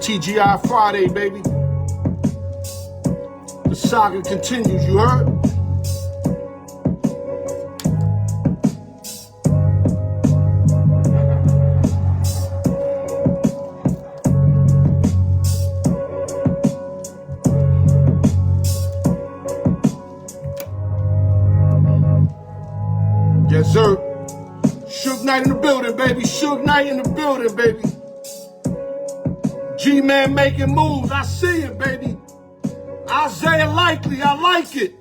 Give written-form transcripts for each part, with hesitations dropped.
TGI Friday, baby. The saga continues, you heard? Yes, sir. Suge Knight in the building, baby. Suge Knight in the building, baby. G-Man making moves. I see it, baby. Isaiah Likely, I like it.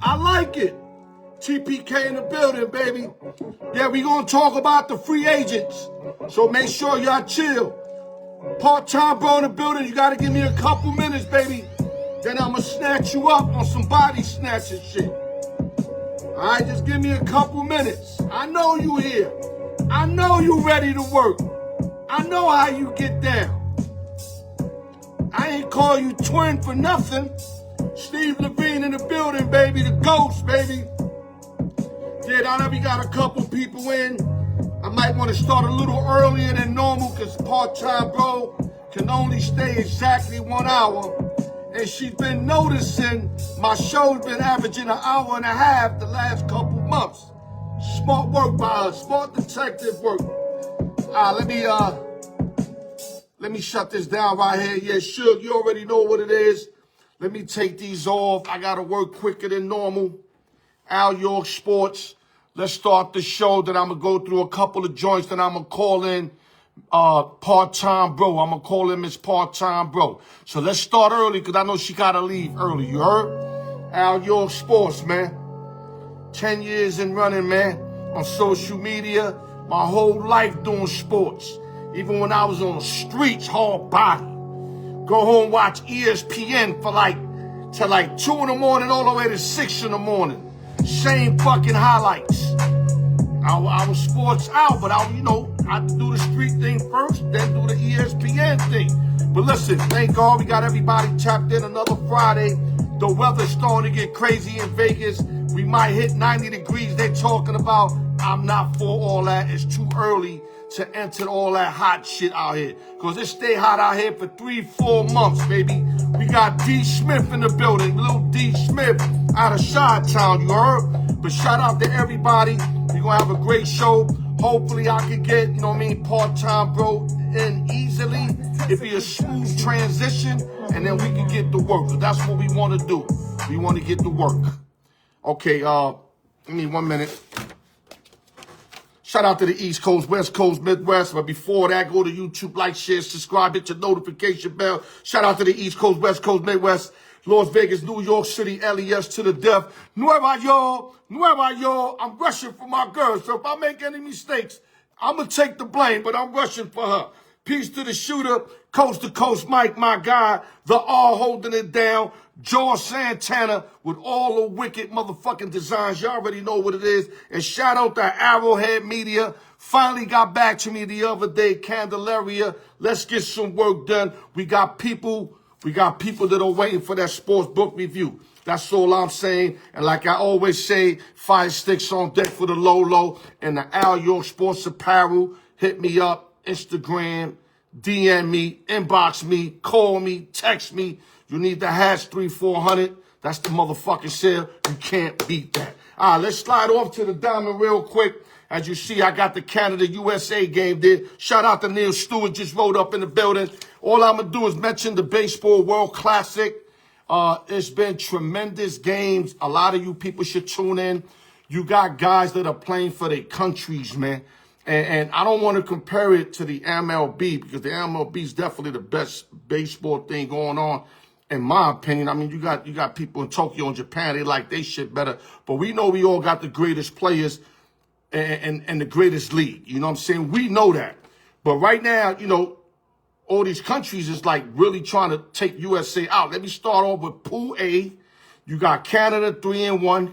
I like it. TPK in the building, baby. Yeah, we gonna talk about the free agents. So make sure y'all chill. Part-time bro in the building, you gotta give me a couple minutes, baby. Then I'ma snatch you up on some body snatching shit. All right, just give me a couple minutes. I know you here. I know you ready to work. I know how you get down. I ain't call you twin for nothing. Steve Levine in the building, baby. The ghost, baby. Yeah, now that we got a couple people in, I might want to start a little earlier than normal because part-time bro can only stay exactly 1 hour. And she's been noticing my show's been averaging an hour and a half the last couple months. Smart work by her, smart detective work. Let me shut this down right here. Yeah, Suge, you already know what it is. Let me take these off. I gotta work quicker than normal. Al York Sports. Let's start the show. Then I'm gonna go through a couple of joints. Then I'm gonna call in part-time bro. I'm gonna call him his part-time bro. So let's start early because I know she gotta leave early. You heard? Al York Sports, man. 10 years in running, man. On social media, my whole life doing sports. Even when I was on the streets, hard body. Go home, watch ESPN for till 2 in the morning all the way to 6 in the morning. Same fucking highlights. I was sports out, but I do the street thing first, then do the ESPN thing. But listen, thank God we got everybody tapped in. Another Friday. The weather's starting to get crazy in Vegas. We might hit 90 degrees. They talking about. I'm not for all that. It's too early to enter all that hot shit out here. Because it stay hot out here for 3-4 months, baby. We got D. Smith in the building. Little D. Smith out of Chi-Town, you heard? But shout out to everybody. We're going to have a great show. Hopefully I can get, part-time bro in easily. It'll be a smooth transition. And then we can get to work. That's what we want to do. We want to get to work. Okay, give me 1 minute. Shout out to the East Coast, West Coast, Midwest. But before that, go to YouTube, like, share, subscribe, hit your notification bell. Shout out to the East Coast, West Coast, Midwest, Las Vegas, New York City, LES to the death. Nueva York. I'm rushing for my girl. So if I make any mistakes, I'm going to take the blame, but I'm rushing for her. Peace to the shooter, coast to coast Mike, my guy. The R holding it down. George Santana with all the wicked motherfucking designs. You already know what it is. And shout out to Arrowhead Media. Finally got back to me the other day, Candelaria. Let's get some work done. We got people that are waiting for that sports book review. That's all I'm saying. And like I always say, fire sticks on deck for the Lolo and the Al York Sports Apparel. Hit me up, Instagram, DM me, inbox me, call me, text me. You need the #3400. That's the motherfucking sale. You can't beat that. All right, let's slide off to the diamond real quick. As you see, I got the Canada-USA game there. Shout out to Neil Stewart, just rolled up in the building. All I'm going to do is mention the Baseball World Classic. It's been tremendous games. A lot of you people should tune in. You got guys that are playing for their countries, man. And I don't want to compare it to the MLB because the MLB is definitely the best baseball thing going on. In my opinion, I mean, you got people in Tokyo and Japan, they like they shit better. But we know we all got the greatest players and the greatest league. You know what I'm saying? We know that. But right now, all these countries is like really trying to take USA out. Let me start off with Pool A. You got Canada 3-1,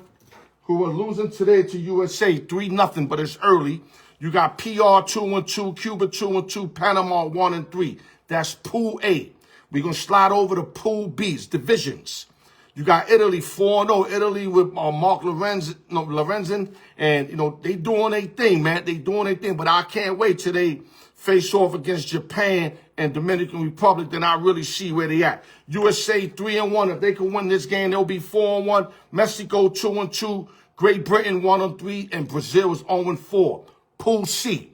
who are losing today to USA 3-0, but it's early. You got PR 2-2, Cuba 2-2, Panama 1-3. That's Pool A. We're going to slide over to Pool B's, divisions. You got Italy 4-0. Italy with Mark Lorenzen. And, they doing their thing, man. They doing their thing. But I can't wait till they face off against Japan and Dominican Republic, then I really see where they at. USA 3-1. If they can win this game, they'll be 4-1. Mexico 2-2. Great Britain 1-3, and Brazil is 0-4. Pool C.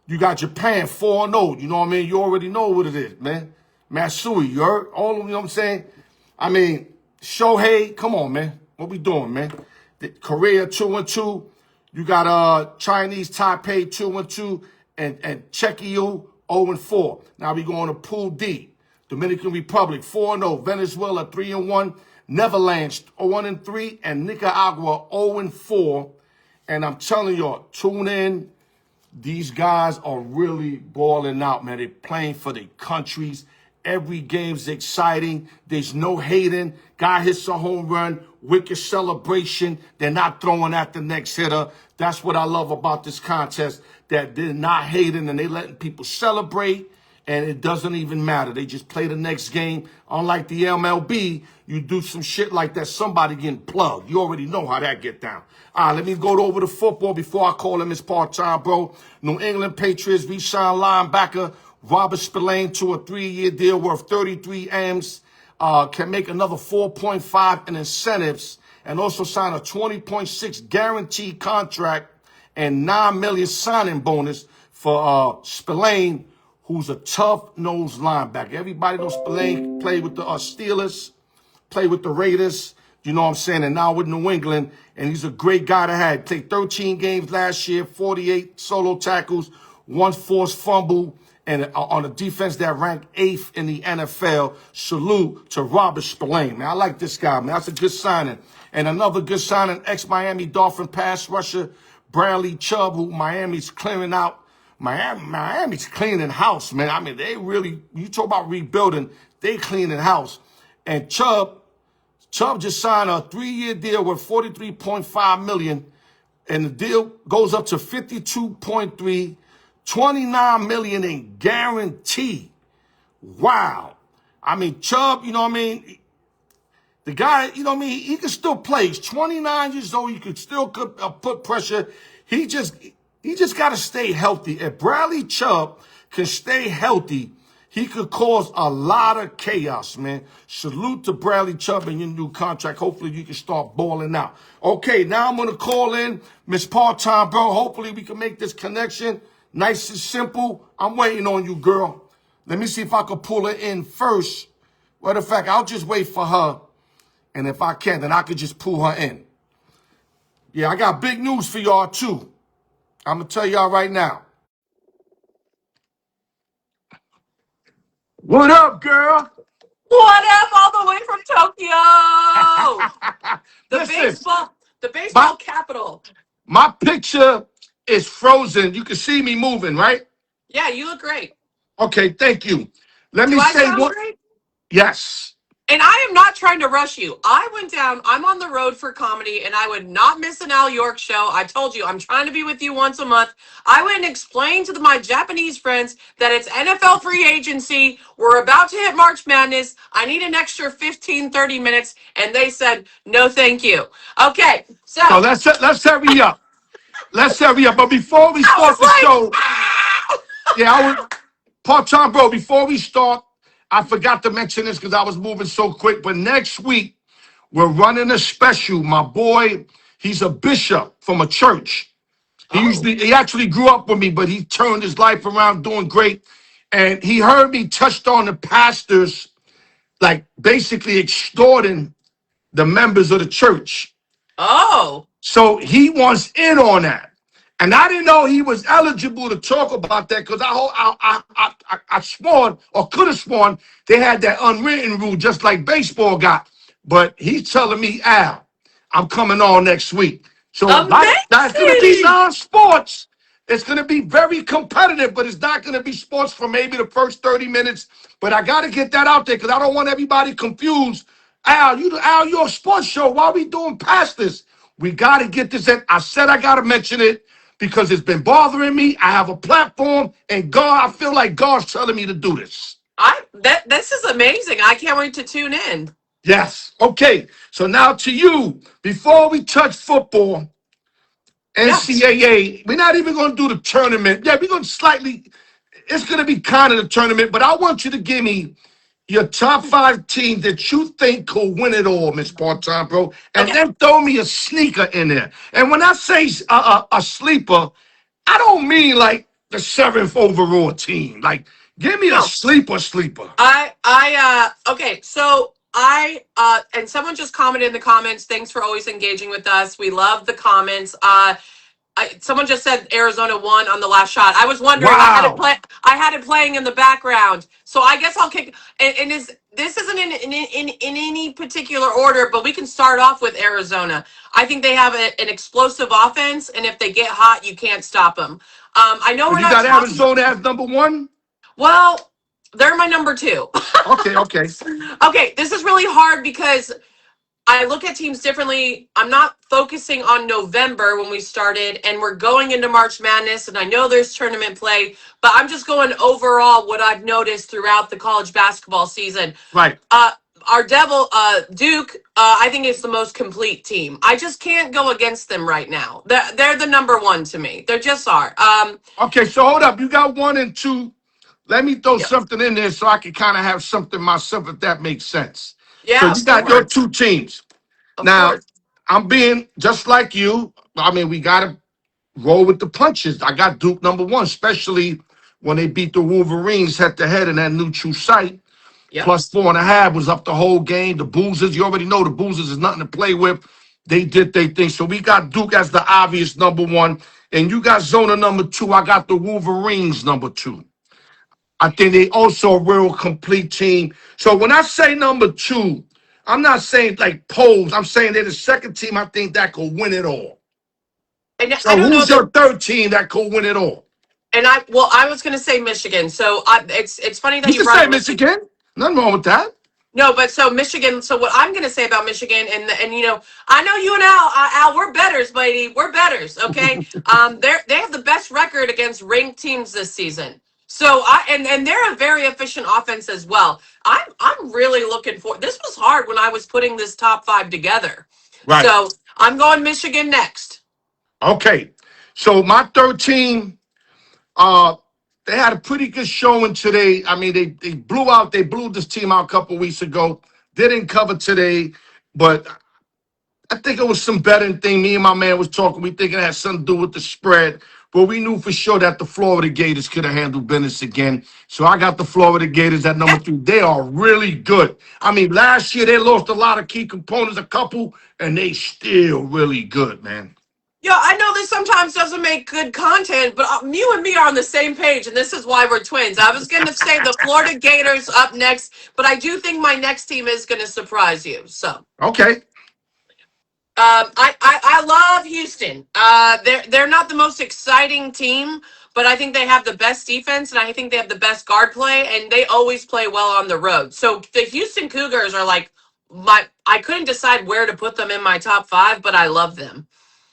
You got Japan 4-0. You know what I mean? You already know what it is, man. Matsui, you heard? All of you know what I'm saying? I mean, Shohei, come on, man. What we doing, man? Korea 2-2. You got Chinese Taipei 2-2, and Czechia 0-4. Now we going to Pool D. Dominican Republic 4-0. Venezuela 3-1. Netherlands 0-3, and Nicaragua 0-4. And I'm telling y'all, tune in. These guys are really balling out, man. They're playing for their countries. Every game's exciting. There's no hating. Guy hits a home run, wicked celebration. They're not throwing at the next hitter. That's what I love about this contest, that they're not hating and they're letting people celebrate, and it doesn't even matter. They just play the next game. Unlike the MLB, you do some shit like that, somebody getting plugged. You already know how that get down. All right, let me go over the football before I call him his part-time, bro. New England Patriots re-signed linebacker Robert Spillane to a 3-year deal worth 33 M's. Can make another 4.5 in incentives, and also sign a 20.6 guaranteed contract and $9 million signing bonus for Spillane, who's a tough-nosed linebacker. Everybody knows Spillane played with the Steelers, played with the Raiders, you know what I'm saying, and now with New England, and he's a great guy to have. Played 13 games last year, 48 solo tackles, 1 forced fumble, and on a defense that ranked 8th in the NFL. Salute to Robert Spillane, man. I like this guy, man. That's a good signing. And another good signing, ex-Miami Dolphin pass rusher Bradley Chubb, who Miami's clearing out. Miami's cleaning house, man. I mean, they really, you talk about rebuilding, they cleaning house. And Chubb just signed a 3-year deal worth $43.5 million, and the deal goes up to 52.3, $29 million in guarantee. Wow. I mean, Chubb, you know what I mean? The guy, you know what I mean? He can still play. He's 29 years old. You could still put pressure. He just got to stay healthy. If Bradley Chubb can stay healthy, he could cause a lot of chaos, man. Salute to Bradley Chubb and your new contract. Hopefully you can start balling out. Okay, now I'm going to call in Miss Part-Time, bro. Hopefully we can make this connection nice and simple. I'm waiting on you, girl. Let me see if I can pull her in first. Matter of fact, I'll just wait for her. And if I can, then I could just pull her in. Yeah, I got big news for y'all, too. I'm going to tell y'all right now. What up, girl? What up, all the way from Tokyo? Listen, the baseball capital. My picture is frozen. You can see me moving, right? Yeah, you look great. Okay, thank you. Let Do me I say sound what. great? Yes. And I am not trying to rush you. I went down, I'm on the road for comedy, and I would not miss an Al York show. I told you, I'm trying to be with you once a month. I went and explained to my Japanese friends that it's NFL free agency. We're about to hit March Madness. I need an extra 15, 30 minutes. And they said, no, thank you. Okay, So so let's hurry up. Let's hurry up. But before we I start was the like, show, ah! yeah, I was part-time, bro. Before we start, I forgot to mention this because I was moving so quick. But next week, we're running a special. My boy, he's a bishop from a church. He actually grew up with me, but he turned his life around, doing great. And he heard me touched on the pastors, like basically extorting the members of the church. Oh. So he wants in on that. And I didn't know he was eligible to talk about that because I sworn, or could have sworn, they had that unwritten rule just like baseball got. But he's telling me, Al, I'm coming on next week. So that's going to be Amazing. non-sports. It's going to be very competitive, but it's not going to be sports for maybe the first 30 minutes. But I got to get that out there because I don't want everybody confused. Al, your sports show. Why are we doing past this? We got to get this in. I said I got to mention it because it's been bothering me. I have a platform, and God, I feel like God's telling me to do this. This is amazing. I can't wait to tune in. Yes. Okay. So now to you, before we touch football, NCAA, we're not even going to do the tournament. Yeah, we're going to slightly it's going to be kind of the tournament, but I want you to give me your top 5 teams that you think could win it all, Miss Part-Time Bro, and Okay. then throw me a sneaker in there. And when I say a sleeper, I don't mean like the 7th overall team. Like, give me a No. sleeper. Okay, so and someone just commented in the comments. Thanks for always engaging with us. We love the comments. Someone just said Arizona won on the last shot. I was wondering. Wow. I had it playing in the background. So I guess I'll kick. And is this isn't in any particular order, but we can start off with Arizona. I think they have an explosive offense, and if they get hot, you can't stop them. I know So we're you not got talking. Arizona as number 1? Well, they're my number 2. Okay. Okay, this is really hard because I look at teams differently. I'm not focusing on November when we started, and we're going into March Madness, and I know there's tournament play, but I'm just going overall what I've noticed throughout the college basketball season. Right. Our Duke, I think is the most complete team. I just can't go against them right now. They're the number 1 to me. They just are. Okay, so hold up. You got 1 and 2. Let me throw Yeah, something in there so I can kind of have something myself, if that makes sense. So yeah, you of got your course, 2 teams. of Now, course. I'm being just like you. I mean, we got to roll with the punches. I got Duke number 1, especially when they beat the Wolverines head to head in that neutral site. Yep. Plus 4.5 was up the whole game. The Boozers, you already know the Boozers is nothing to play with. They did their thing. So we got Duke as the obvious number 1. And you got Zona number 2. I got the Wolverines number 2. I think they also a real complete team. So when I say number 2, I'm not saying like polls. I'm saying they're the second team I think that could win it all. And I So don't know who's that. your third team that could win it all? And I was going to say Michigan. So it's funny that You you can brought say up Michigan. Michigan. Nothing wrong with that. No, but so Michigan. So what I'm going to say about Michigan, and I know you and Al, we're betters, lady. We're betters. Okay. They have the best record against ranked teams this season. So and they're a very efficient offense as well. I'm really looking for. This was hard when I was putting this top 5 together. Right. So I'm going Michigan next. Okay. So my third team, uh, they had a pretty good showing today. I mean, they blew this team out a couple weeks ago. They didn't cover today, but I think it was some betting thing. Me and my man was talking. We thinking it had something to do with the spread. But we knew for sure that the Florida Gators could have handled business again. So I got the Florida Gators at number 3. They are really good. I mean, last year they lost a lot of key components, a couple, and they still really good, man. Yeah, I know this sometimes doesn't make good content, but you and me are on the same page, and this is why we're twins. I was going to say the Florida Gators up next, but I do think my next team is going to surprise you. So, Okay. I love Houston. They're not the most exciting team, but I think they have the best defense, and I think they have the best guard play, and they always play well on the road. So the Houston Cougars are like I couldn't decide where to put them in my top 5, but I love them.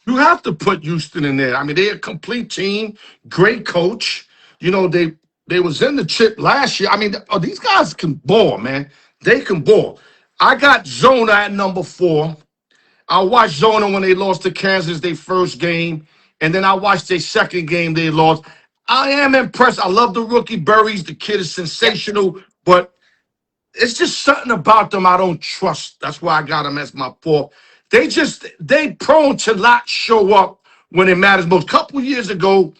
You have to put Houston in there. I mean, they're a complete team, great coach. You know, they was in the chip last year. I mean, these guys can ball, man. They can ball. I got Zona at number 4. I watched Zona when they lost to Kansas their first game, and then I watched their second game they lost. I am impressed. I love the rookie Burries. The kid is Yep, sensational, but it's just something about them I don't trust. That's why I got them as my 4th. They prone to not show up when it matters most. A couple years ago,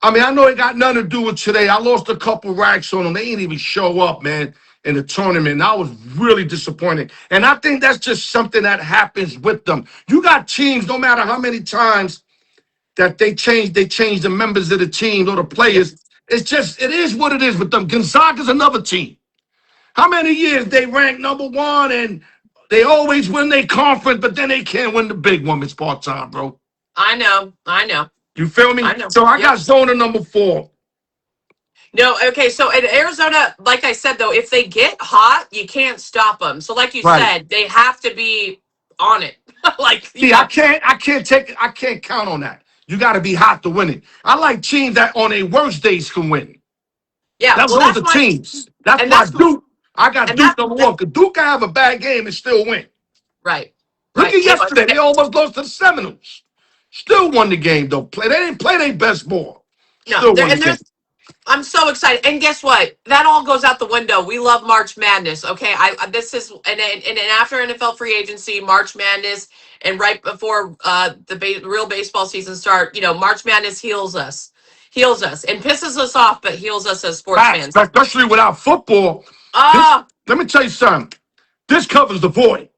I mean, I know it got nothing to do with today. I lost a couple racks on them. They didn't even show up, man, in the tournament. And I was really disappointed. And I think that's just something that happens with them. You got teams, no matter how many times that they change the members of the team or the yep. players. It is what it is with them. Gonzaga's another team. How many years they rank number 1 and they always win their conference, but then they can't win the big one. It's part-time, bro. I know, I know, You feel me? I know. So I Yep. got Zona number 4. No, okay. So in Arizona, like I said, though, if they get hot, you can't stop them. So, like you Right. said, they have to be on it. Like, See, I can't count on that. You got to be hot to win it. I like teams that on their worst days can win. yeah. Well, Those that's are my teams. That's and why that's Duke. I got and Duke number 1 because Duke can have a bad game and still win. right, Look right. at yesterday. They almost lost to the Seminoles. Still won the game though. They didn't play their best ball. No, Still won the and game. I'm so excited. And guess what? That all goes out the window. We love March Madness. Okay. This is, and after NFL free agency, March Madness, and right before the real baseball season start, March Madness heals us and pisses us off, but heals us as sports Facts, fans. especially without football. This, Ah, let me tell you something. This covers the void.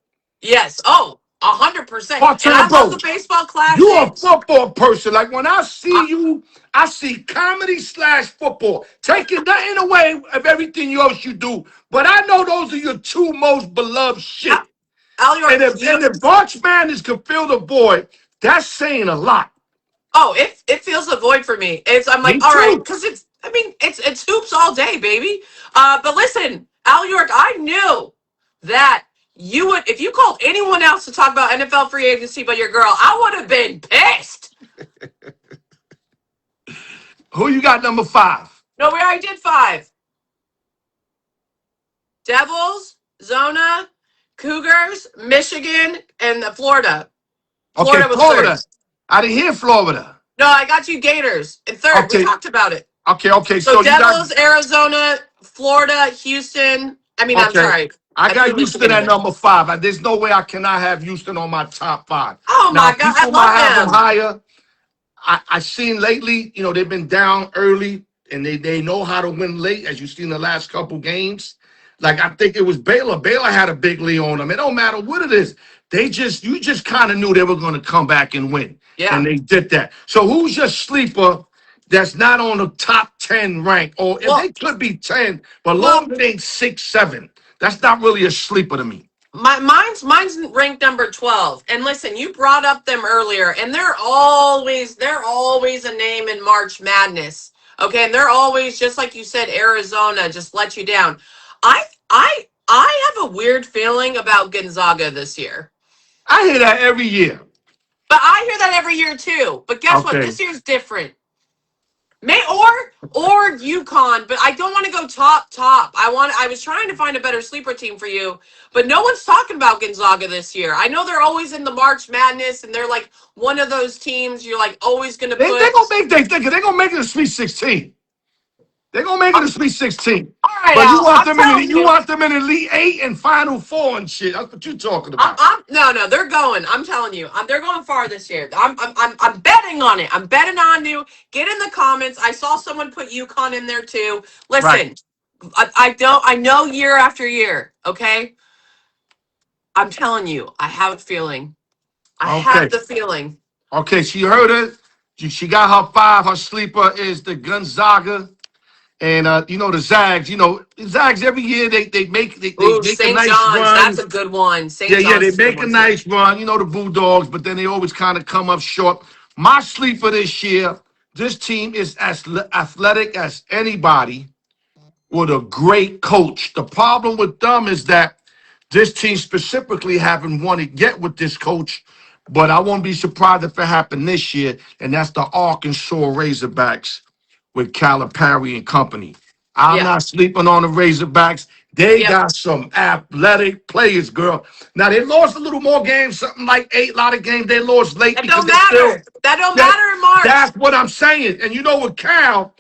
yes. Oh, 100%. And Part-time, I love bro. the baseball You a classics. football person. Like when I see Uh, you, I see comedy / football. Taking nothing away of everything else you do. But I know those are your two most beloved Al, shit. Al And York, if March Madness can fill the void, that's saying a lot. oh, it feels a void for me. I'm like, Me all right, too. because it's hoops all day, baby. But listen, Al York, I knew that you would, if you called anyone else to talk about NFL free agency but your girl, I would have been pissed. Who you got number 5? No, we already did 5. Devils, Zona, Cougars, Michigan, and Florida. Okay, Florida was third. Florida. I didn't hear Florida. No, I got you Gators in third. We Okay, talked about it. okay. So So you got Devils, Arizona, Florida, Houston. I'm okay. sorry. I I got threw Houston Michigan in at there. number 5. There's no way I cannot have Houston on my top 5. Oh Now, my God, I people love might have them them. higher. I seen lately, they've been down early and they know how to win late, as you've seen the last couple games. Like I think it was Baylor. Baylor had a big lead on them. It don't matter what it is. You just kind of knew they were going to come back and win. And Yeah. they did that. So who's your sleeper that's not on the top 10 rank? Or if Well, they could be 10, but well, long as it ain't 6, 7. That's not really a sleeper to me. mine's ranked number 12. And listen, you brought up them earlier, and they're always a name in March Madness. Okay, and they're always, just like you said, Arizona just let you down. I I have a weird feeling about Gonzaga this year. I hear that every year. But I hear that every year too. But guess what? Okay. This year's different. May or UConn, but I don't want to go top. I was trying to find a better sleeper team for you, but no one's talking about Gonzaga this year. I know they're always in the March Madness, and they're like one of those teams you're like always going to They put. gonna make they're gonna make it a Sweet 16. They're gonna make All it a Sweet 16. right, But Al. I'm telling you you. want them in Elite 8 and Final 4 and shit. That's what you're talking I'm, about. I'm no, they're going. I'm telling you, they're going far this year. I'm betting on it. I'm betting on you. Get in the comments. I saw someone put UConn in there too. Right. Listen, I don't. I know year after year. Okay, I'm telling you, I have a feeling. I have Okay. the feeling. Okay, she heard it. She got her 5. Her sleeper is the Gonzaga. And the Zags, Zags every year they Ooh, make a St. nice John's. That's run. a good one. Yeah, St. yeah, John's they is a good make a one too. nice run. The Bulldogs, but then they always kind of come up short. My sleeper this year, this team is as athletic as anybody with a great coach. The problem with them is that this team specifically haven't won it yet with this coach, but I won't be surprised if it happened this year, and that's the Arkansas Razorbacks with Calipari and company. I'm Yeah. not sleeping on the Razorbacks. They Yep. got some athletic players, girl. Now they lost a little more games, something like 8. A lot of games they lost late That because don't they still. matter. That don't That, matter in March. that's what I'm saying. And with Cal,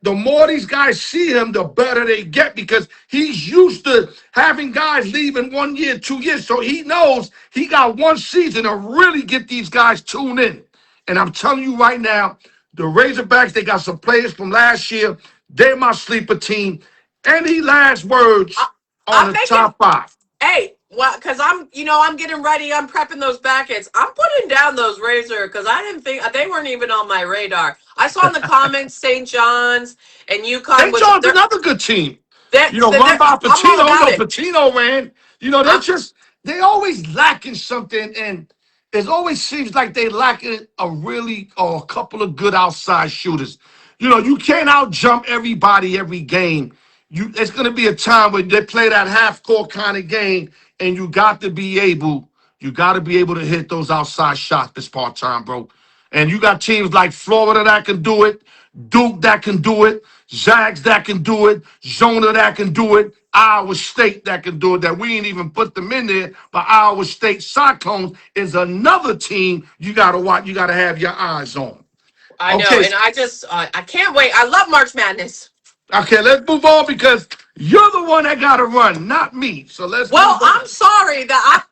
the more these guys see him, the better they get because he's used to having guys leave in 1 year, 2 years. So he knows he got one season to really get these guys tuned in. And I'm telling you right now, the Razorbacks, they got some players from last year. They're my sleeper team. Any last words I, on I'm the making. top 5? Hey, well, because I'm getting ready. I'm prepping those backends. I'm putting down those Razor because I didn't think they weren't even on my radar. I saw in the comments St. John's and UConn St. was John's they're another good team. Run they're by I'm all Patino. about it. Patino ran. I'm They always lacking something, and it always seems like they lacking a couple of good outside shooters. You can't out jump everybody every game. It's gonna be a time where they play that half court kind of game, and you got to be able to hit those outside shots this part time, bro. And you got teams like Florida that can do it, Duke that can do it, Zags that can do it, Zona that can do it, Iowa State that can do it, that we ain't even put them in there. But Iowa State Cyclones is another team you got to watch, you got to have your eyes on. I know, Okay, and I can't wait. I love March Madness. okay, let's move on because you're the one that got to run, not me. So let's move Well, on. I'm sorry that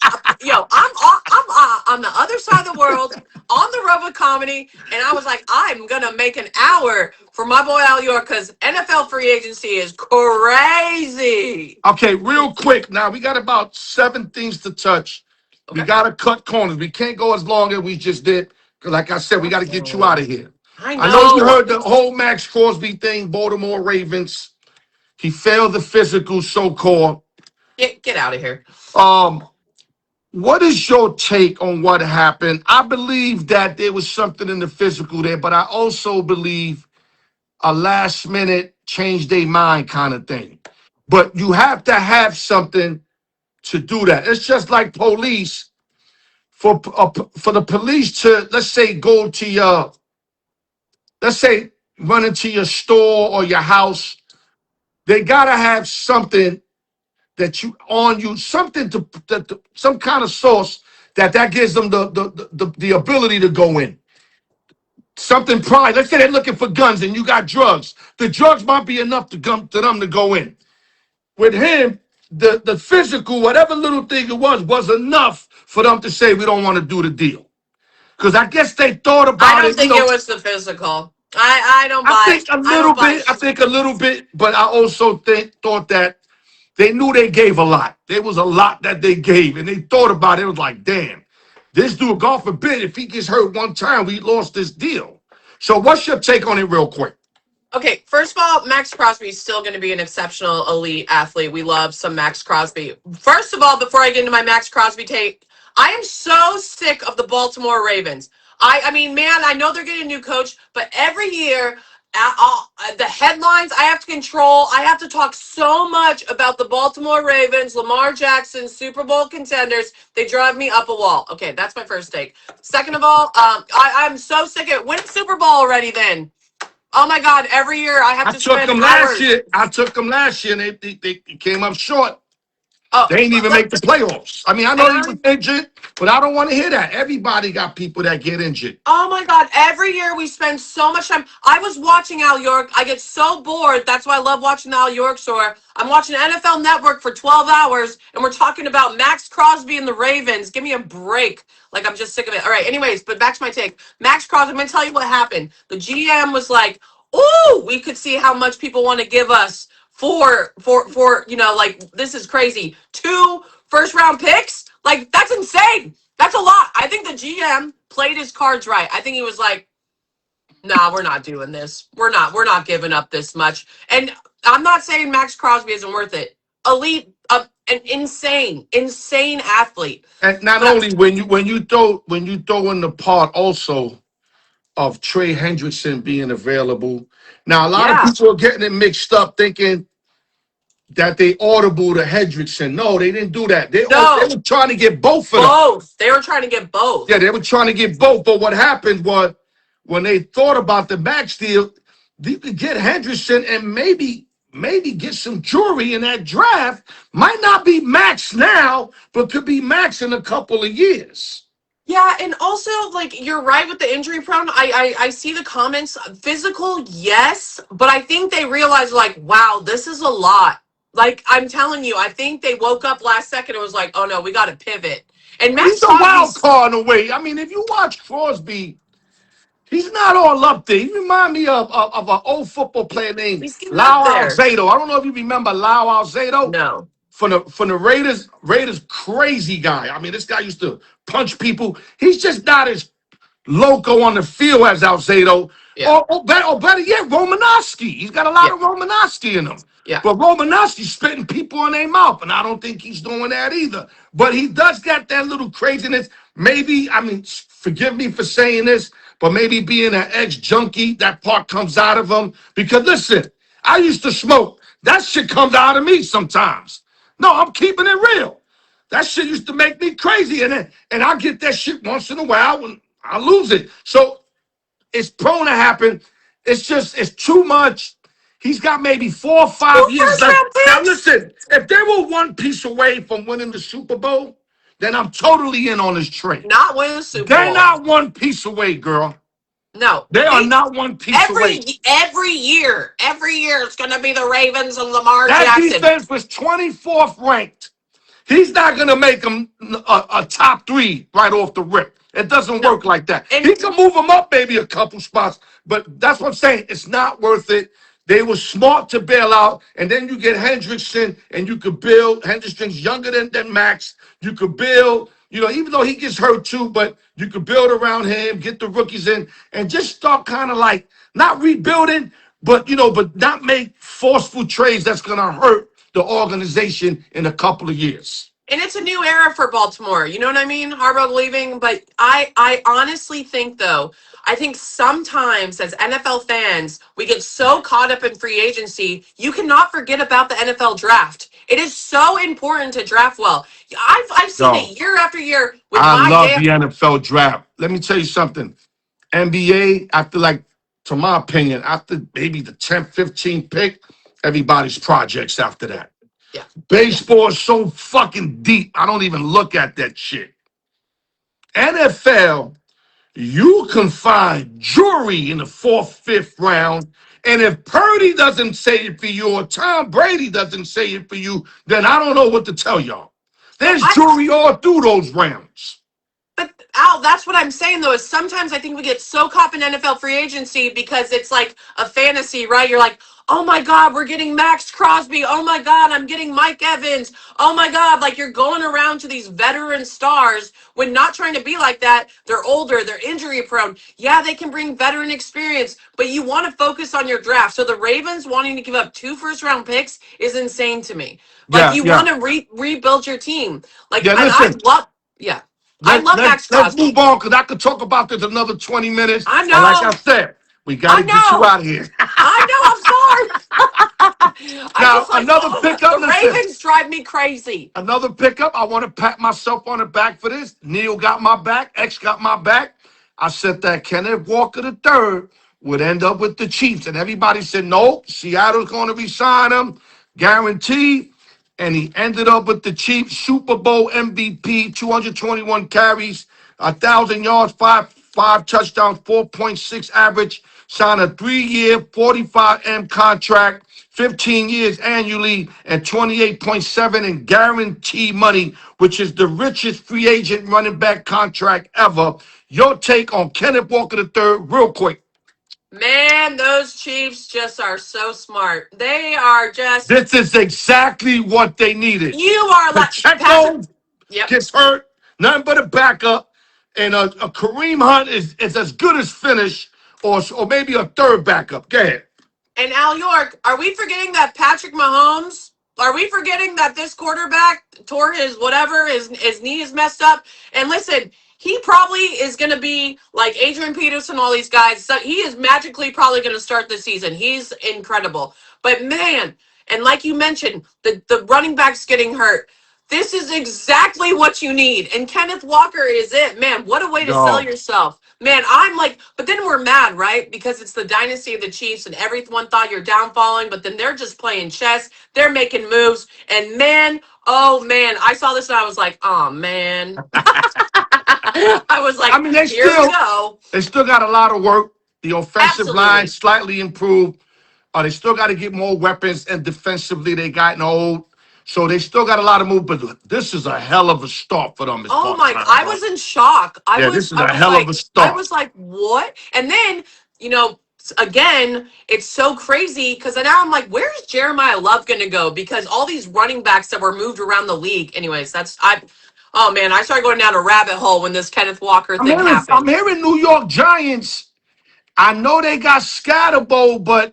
I'm on the other side of the world on the road with comedy, and I was like, I'm gonna make an hour for my boy Al York because NFL free agency is crazy. Okay, real quick. Now we got about 7 things to touch. We Okay. got to cut corners. We can't go as long as we just did. Because, like I said, we got to get you out of here. I I know you know. heard the whole Max Crosby thing, Baltimore Ravens. He failed the physical, so-called. Get out of here. Um, what is your take on what happened? I believe that there was something in the physical there, but I also believe a last minute change their mind kind of thing. But you have to have something to do that. It's just like police for the police to, let's say, go to your, let's say, run into your store or your house. They gotta have something that you on you, something some kind of source that gives them the ability to go in. Something prime. Let's say they're looking for guns and you got drugs. The drugs might be enough to come to them to go in. With him, the physical, whatever little thing it was enough for them to say we don't want to do the deal. Because I guess they thought I about don't it, you think it know. was the physical. I don't I buy think it. a I little don't buy bit. I it. think a little bit, but I also thought that they knew they gave a lot. There was a lot that they gave, and they thought about it. It was like, damn, this dude, God forbid, if he gets hurt one time, we lost this deal. So, what's your take on it, real quick? Okay, first of all, Max Crosby is still going to be an exceptional elite athlete. We love some Max Crosby. First of all, before I get into my Max Crosby take, I am so sick of the Baltimore Ravens. I mean, man, I know they're getting a new coach, but every year, the headlines I have to control. I have to talk so much about the Baltimore Ravens, Lamar Jackson, Super Bowl contenders. They drive me up a wall. Okay, that's my first take. Second of all, I'm so sick of it. Win Super Bowl already then. Oh my God! Every year I have I to took spend them last hours. year. I took them last year, and they came up short. Oh, They ain't even look, make the playoffs. I mean, I and know he I was injured, but I don't want to hear that. Everybody got people that get injured. Oh my God, every year we spend so much time. I was watching Al York. I get so bored. That's why I love watching the Al York show. I'm watching NFL Network for 12 hours and we're talking about Max Crosby and the Ravens. Give me a break. Like, I'm just sick of it. All right, anyways, but back to my take. Max Crosby, I'm going to tell you what happened. The GM was like, "Ooh, we could see how much people want to give us for like, this is crazy. 2 first round picks? Like, that's insane. That's a lot." I think the GM played his cards right. I think he was like, "Nah, we're not doing this. We're not giving up this much." And I'm not saying Max Crosby isn't worth it. Elite, an insane athlete. And not But only when you throw in the part also of Trey Hendrickson being available. Now a lot of yeah, people are getting it mixed up, thinking that they audible to Hendrickson. No, they didn't do that. They no, were trying to get both of them. both. They were trying to get Yeah, both. they were trying to get both. But what happened was when they thought about the max deal, you could get Hendrickson and maybe get some jewelry in that draft. Might not be max now, but could be max in a couple of years. Yeah, and also like you're right with the injury prone. I see the comments. Physical, yes, but I think they realized like, wow, this is a lot. Like I'm telling you, I think they woke up last second and was like, oh no, we got to pivot. And He's Max a wild Crosby's card in a way. I mean, if you watch Crosby, he's not all up there. He remind me of an old football player named he's getting up Lau there. Alzado. I don't know if you remember Lau Alzado No, from the Raiders. Raiders crazy guy. I mean, this guy used to punch people. He's just not as loco on the field as Alzado. yeah, Or better yet, Romanowski. He's got a lot yeah, of Romanowski in him. yeah. But Romanowski's spitting people in their mouth, and I don't think he's doing that either. But he does got that little craziness. Maybe, I mean, forgive me for saying this, but maybe being an ex-junkie, that part comes out of him. Because listen, I used to smoke. That shit comes out of me sometimes. No, I'm keeping it real. That shit used to make me crazy. And I get that shit once in a while when I lose it. So it's prone to happen. It's too much. He's got maybe 4 or 5 Two years first left. round Now picks. listen, if they were one piece away from winning the Super Bowl, then I'm totally in on this trade. Not win a Super They're Bowl. not one piece away, girl. No, They are not one piece away. every year it's going to be the Ravens and Lamar That Jackson. defense was 24th ranked. He's not going to make them a top 3 right off the rip. It doesn't No, work like that. and He can move them up maybe a couple spots, but that's what I'm saying. It's not worth it. They were smart to bail out, and then you get Hendrickson, and you could build. Hendrickson's younger than Max. You could build, even though he gets hurt too, but you could build around him, get the rookies in, and just start kind of like not rebuilding, but not make forceful trades that's going to hurt the organization in a couple of years. And it's a new era for Baltimore. You know what I mean? Harbaugh leaving. But I honestly think, though, I think sometimes as NFL fans, we get so caught up in free agency, you cannot forget about the NFL draft. It is so important to draft well. I've seen Yo, it year after year with I my love damn. the NFL draft. Let me tell you something. NBA, to my opinion, after maybe the 10th, 15th pick, everybody's projects after that. Yeah. Baseball is so fucking deep. I don't even look at that shit. NFL, you can find jury in the 4th, 5th round. And if Purdy doesn't say it for you or Tom Brady doesn't say it for you, then I don't know what to tell y'all. There's jury all through those rounds. But Al, that's what I'm saying though, is sometimes I think we get so caught in NFL free agency because it's like a fantasy, right? You're like, oh my God, we're getting Max Crosby. Oh my God, I'm getting Mike Evans. Oh my God, like you're going around to these veteran stars when not trying to be like that. They're older, they're injury prone. Yeah, they can bring veteran experience, but you want to focus on your draft. So the Ravens wanting to give up 2 first-round picks is insane to me. Like you want to rebuild your team. Like listen. I love Max Crosby. Let's move on because I could talk about this another 20 minutes. I know. And like I said, we got to get you out of here. I know, I'm sorry. Now, another pickup. The Ravens drive me crazy. Another pickup. I want to pat myself on the back for this. Neil got my back. X got my back. I said that Kenneth Walker III would end up with the Chiefs. And everybody said, no, Seattle's going to resign him. Guaranteed. And he ended up with the Chiefs, Super Bowl MVP, 221 carries, 1,000 yards, five touchdowns, 4.6 average. Signed a 3-year, $45 contract, 15 years annually, and 28.7 in guaranteed money, which is the richest free agent running back contract ever. Your take on Kenneth Walker III, real quick. Man, those Chiefs just are so smart. They are just. This is exactly what they needed. You are like Pacheco gets hurt, nothing but a backup, and a Kareem Hunt is as good as finished, or maybe a third backup. Go ahead. And Al York, are we forgetting that Patrick Mahomes? Are we forgetting that this quarterback tore his knee is messed up? And listen, he probably is going to be like Adrian Peterson, all these guys. So he is magically probably going to start the season. He's incredible. But man, and like you mentioned, the running back's getting hurt. This is exactly what you need. And Kenneth Walker is it. Man, what a way to sell yourself. Man, I'm like, but then we're mad, right? Because it's the dynasty of the Chiefs and everyone thought you're downfalling, but then they're just playing chess. They're making moves. And man, oh man, I saw this and I was like, oh man. I was like, here we go. They still got a lot of work. The offensive line slightly improved. They still got to get more weapons, and defensively they gotten old. So they still got a lot of move, but this is a hell of a start for them. Oh my! I was in shock. This is a hell of a start. I was like, what? And then, again, it's so crazy because now I'm like, where's Jeremiah Love going to go? Because all these running backs that were moved around the league. Anyways, oh man, I started going down a rabbit hole when this Kenneth Walker thing happened. I'm hearing New York Giants. I know they got Scatterbo, but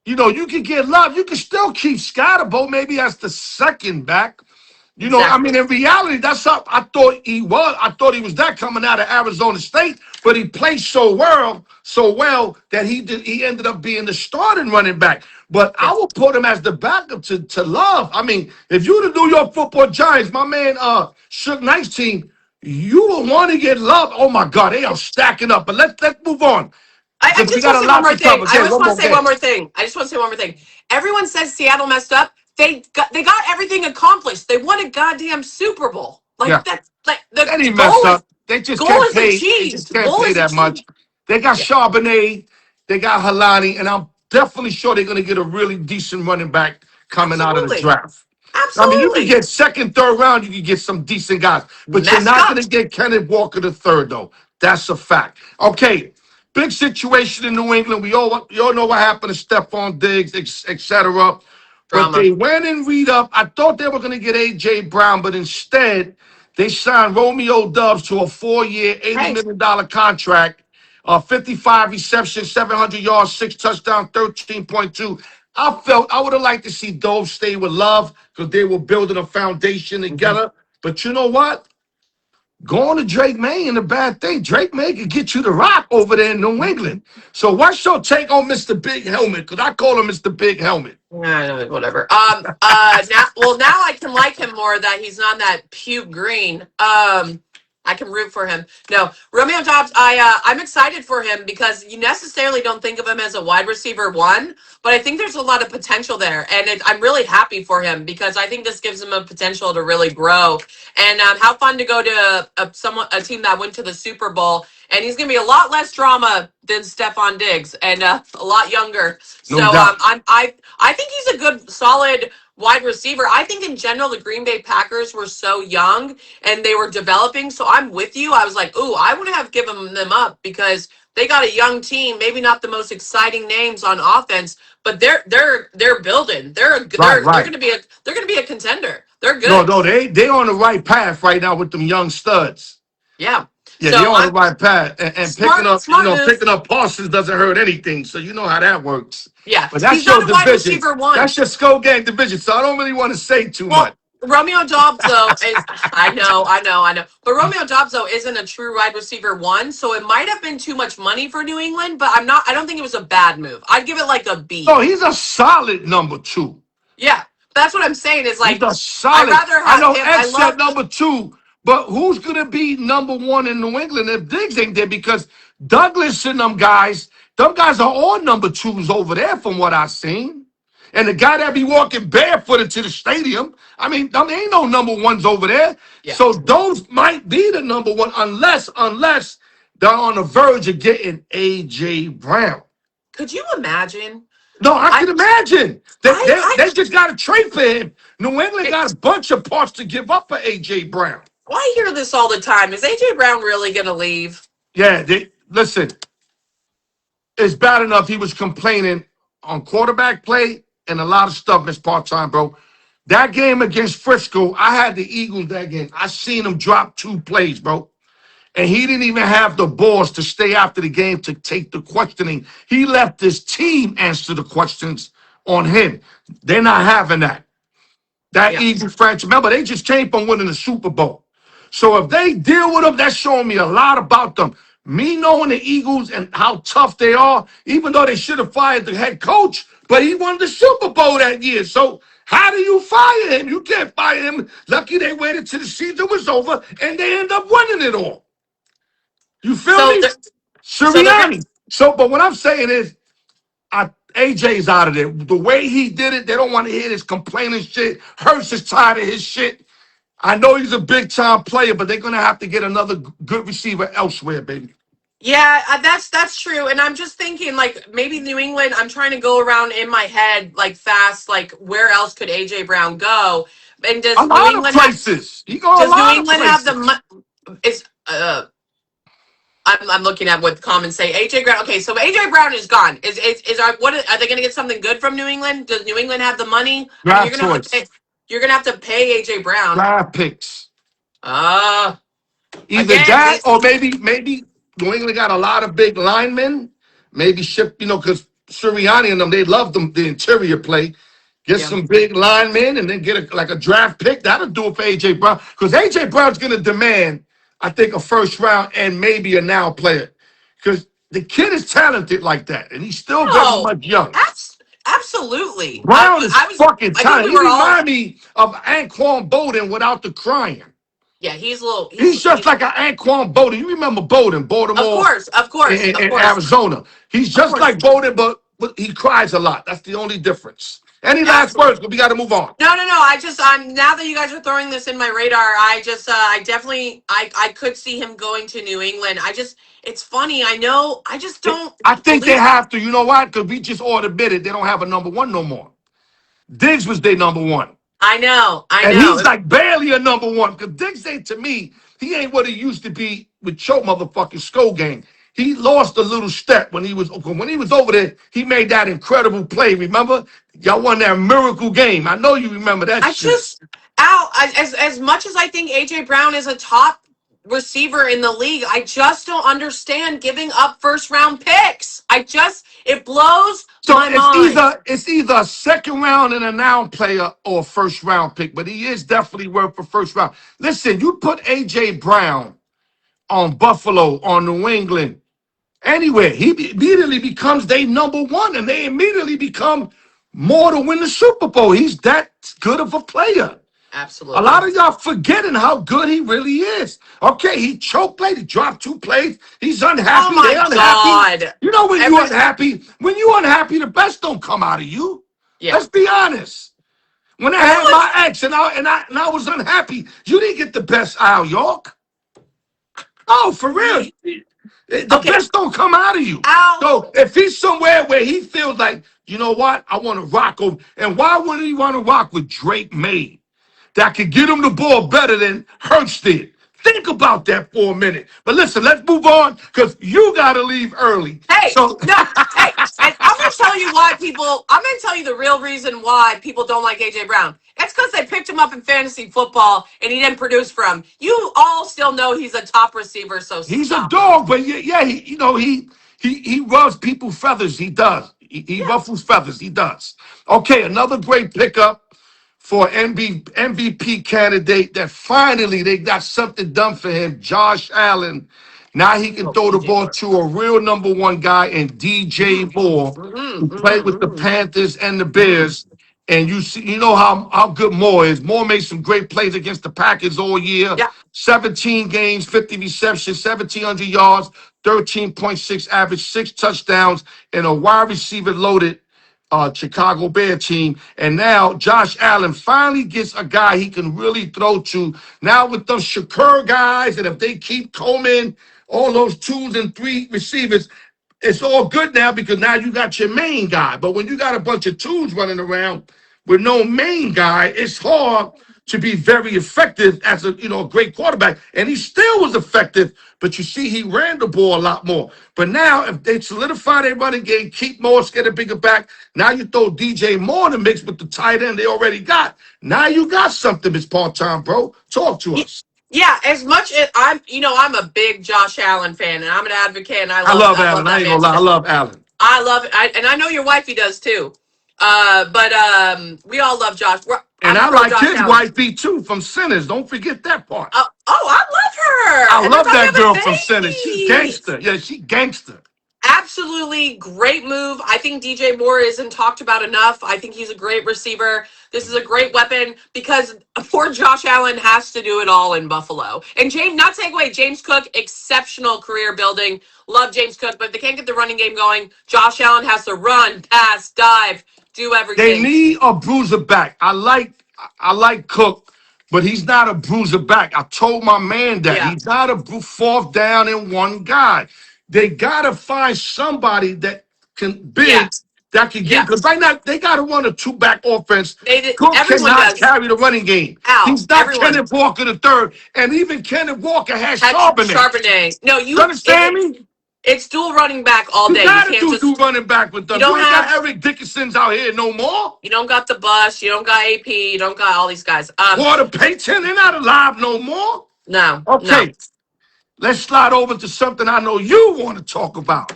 you can get Love. You can still keep Scatterbo maybe as the second back. In reality, that's up. I thought he was that coming out of Arizona State, but he played so well that he ended up being the starting running back. But I will put him as the backup to Love. I mean, if you're the New York Football Giants, my man Suge Knight's team, you will want to get Love. Oh my God, they are stacking up. But let's move on. I just want to say one more thing. I just want to say one more thing. Everyone says Seattle messed up. They got everything accomplished. They won a goddamn Super Bowl. That's like they didn't mess up. They just can't pay. They just can't pay that much. They got Yeah, Charbonnet, they got Halani, and I'm definitely sure they're going to get a really decent running back coming out of the absolutely, draft. I mean, you can absolutely. get second, third round, you can get some decent guys, but you're Messed not up. going to get Kenneth Walker the third, though. That's a fact. Okay, big situation in New England. We all know what happened to Stephon Diggs, etc. But Drama. they went and read up. I thought they were going to get A.J. Brown, but instead they signed Romeo Dubs to a 4-year, $80 Hey, million contract, 55 receptions, 700 yards, 6 touchdowns, 13.2. I felt I would have liked to see Dove stay with Love because they were building a foundation mhm. together. But you know what? Going to Drake May ain't a bad thing. Drake May could get you the rock over there in New England. So what's your take on Mr. Big Helmet? Because I call him Mr. Big Helmet. Whatever. Now I can like him more that he's not that puke green. I can root for him. No, Romeo Dobbs. I'm excited for him because you necessarily don't think of him as a wide receiver one, but I think there's a lot of potential there, and I'm really happy for him because I think this gives him a potential to really grow. And how fun to go to a team that went to the Super Bowl, and he's going to be a lot less drama than Stephon Diggs, and a lot younger. No So doubt. I think he's a good, solid wide receiver. I think in general the Green Bay Packers were so young and they were developing. So I'm with you. I was like, ooh, I wouldn't have given them up because they got a young team. Maybe not the most exciting names on offense, but they're building. Right, They're right. gonna be a contender. They're No, good. no, they on the right path right now with them young studs. Yeah. Yeah, they So on the I'm right path. And picking smart. up, Smart move. picking up Parsons doesn't hurt anything. So you know how that works. Yeah. But He's that's your not a wide division. receiver one. That's your skull gang division. So I don't really want to say too much. Well, Romeo Dobbs though is I know. But Romeo Dobbs though isn't a true wide receiver one, so it might have been too much money for New England, but I don't think it was a bad move. I'd give it like a No, B. he's a solid number 2. Yeah. That's what I'm saying is He's like a I'd solid. rather I have know him. I X said love number 2, but who's gonna be number 1 in New England if Diggs ain't there? Because Douglas and them guys are all number 2s over there from what I've seen. And the guy that be walking barefooted to the stadium, I mean, there ain't no number 1s over there. yeah. So those might be the number 1 unless they're on the verge of getting A.J. Brown. Could you imagine? No, I I can imagine. I They just got to trade for him. New England it, got a bunch of parts to give up for A.J. Brown. I hear this all the time. Is AJ Brown really gonna leave? Yeah, listen, it's bad enough he was complaining on quarterback play and a lot of stuff, Miss Part-Time, bro. That game against Frisco, I had the Eagles that game. I seen him drop 2 plays, bro. And he didn't even have the balls to stay after the game to take the questioning. He left his team answer the questions on him. They're not having that. That Yeah. Eagles franchise. Remember, they just came from winning the Super Bowl. So if they deal with them, that's showing me a lot about them. Me knowing the Eagles and how tough they are, even though they should have fired the head coach, but he won the Super Bowl that year. So how do you fire him? You can't fire him. Lucky they waited till the season was over and they end up winning it all. You feel So me? so they're gonna Sirianni. So, but what I'm saying is, AJ's out of there. The way he did it, they don't want to hear this complaining shit. Hurts is tired of his shit. I know he's a big time player, but they're gonna have to get another good receiver elsewhere, baby. Yeah, that's true. And I'm just thinking, like maybe New England. I'm trying to go around in my head like fast, like where else could AJ Brown go? And A lot of places. He go a Does New lot of England have the places. is I'm looking at what comments say. AJ Brown. Okay, so AJ Brown is gone. What are they going to get something good from New England? Does New England have the money? I mean, Draft choice, you're going to have to pay AJ Brown. draft picks. Uh Either again, that these or maybe New England got a lot of big linemen. Maybe ship, because Sirianni and them, they love them, the interior play. Get yeah. some big linemen and then get like a draft pick. That'll do it for A.J. Brown. Because A.J. Brown's going to demand, I think, a first round and maybe a now player. Because the kid is talented like that. And he's still very Oh, much young. absolutely. Brown is fucking I think talented. we He were all remind me of Anquan Bolden without the crying. yeah, he's a little He's just like an Anquan Bolden. You remember Bolden, Baltimore of in course. Arizona. He's Of just course. like Bolden, but he cries a lot. That's the only difference. Any last Absolutely. words? Because we got to move on. No. I'm now that you guys are throwing this in my radar. I definitely, I could see him going to New England. It's funny. I know. I just don't I think they believe. have to. You know why? Because we just all admitted they don't have a number one no more. Diggs was their number one. I know. I And know. he's like barely a number one. Because Diggs ain't, to me, he ain't what he used to be with your motherfucking skull gang. He lost a little step when he was over there. He made that incredible play. Remember? Y'all won that miracle game. I know you remember that I shit. just Al, as much as I think AJ Brown is a top receiver in the league, I just don't understand giving up first round picks. It blows So my mind. it's either a second round and a noun player or a first round pick, but he is definitely worth a first round. Listen, you put AJ Brown on Buffalo, on New England, anywhere, immediately becomes their number one, and they immediately become more to win the Super Bowl. He's that good of a player. A lot Absolutely. of y'all forgetting how good he really is. Okay, he choked late. He dropped 2 plays. He's Oh unhappy. They my unhappy. God. You know when you Every unhappy, the best don't come out of you. Yeah. Let's be honest. When I Well, had my ex and I was unhappy, you didn't get the best out of York. Oh, for real. The okay. best don't come out of you. Al, So if he's somewhere where he feels like, you know what, I want to rock him, and why wouldn't he want to rock with Drake May? That could get him the ball better than Hurts did. Think about that for a minute. But listen, let's move on because you got to leave early. hey, So no, hey, and I'm going to tell you the real reason why people don't like AJ Brown. It's because they picked him up in fantasy football and he didn't produce for him. You all still know he's a top receiver, so he's a stop it. dog, but yeah, he rubs people's feathers. He does. He Yeah. ruffles feathers. He does. Okay, another great pickup for MVP candidate that finally they got something done for him, Josh Allen. Now he can Oh, throw the DJ ball Moore. to a real number one guy in DJ Moore, who played with the Mm. Panthers and the Bears. And you know how good Moore is. Moore made some great plays against the Packers all year. Yeah. 17 games, 50 receptions, 1,700 yards, 13.6 average, 6 touchdowns, and a wide receiver loaded Chicago Bear team. And now Josh Allen finally gets a guy he can really throw to. Now with those Shakur guys, and if they keep Coleman, all those 2s and 3 receivers, it's all good now because now you got your main guy. But when you got a bunch of 2s running around with no main guy, it's hard to be very effective as a great quarterback. And he still was effective, but you see he ran the ball a lot more. But now if they solidify their running game, keep Morris, get a bigger back, now you throw DJ Moore in the mix with the tight end they already got. Now you got something, Miss Part-Time, bro. Talk to us. Yeah, as much as I'm a big Josh Allen fan, and I'm an advocate, and I love I love Allen. I that ain't gonna man to lie. I death. love Allen. I love it, and I know your wifey does too. But we all love Josh. And I'm I pro like Josh his Allen. wifey too from Sinners. Don't forget that part. I love her, I and they're love about to that have a girl from Sinners. She baby. gangster. Yeah, she gangster. Absolutely great move. I think DJ Moore isn't talked about enough. I think he's a great receiver. This is a great weapon because poor Josh Allen has to do it all in Buffalo. And James, not take away, James Cook, exceptional career building. Love James Cook, but if they can't get the running game going, Josh Allen has to run, pass, dive, do They everything. need a bruiser back. I like Cook, but he's not a bruiser back. I told my man that. Yeah. He's not a fourth down and one guy. They gotta find somebody that can big Yes. that can get because Yes. right now they gotta run a two-back offense. They did. Cook Everyone cannot does. carry the running game. Al, He's not everyone. Kenneth Walker the third, and even Kenneth Walker has Had Charbonnet. Charbonnet. No, You understand me? it's dual running back all You day. You gotta can't do just, running back with you them. You don't ain't got have, Eric Dickinson's out here no more. you don't got the bus, you don't got AP, you don't got all these guys. Walter Payton, they're not alive no more. No. Okay, let's slide over to something I know you want to talk about.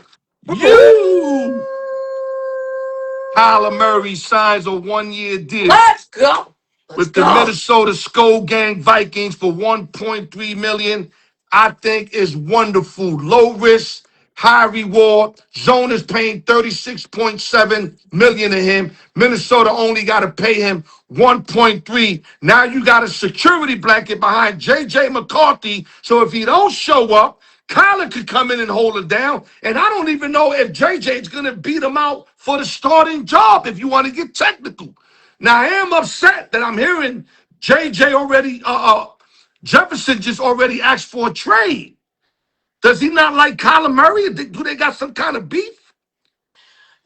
You, Kyler Murray signs a 1-year deal Let's go. Let's with the go. Minnesota Skull Gang Vikings for $1.3 million. I think is wonderful. Low risk, high reward. Zone is paying $36.7 million to him. Minnesota only got to pay him 1.3. Now you got a security blanket behind JJ McCarthy. So if he don't show up, Kyler could come in and hold it down. And I don't even know if JJ is going to beat him out for the starting job if you want to get technical. Now, I am upset that I'm hearing JJ already, Jefferson just already asked for a trade. Does he not like Kyler Murray? Do they got some kind of beef?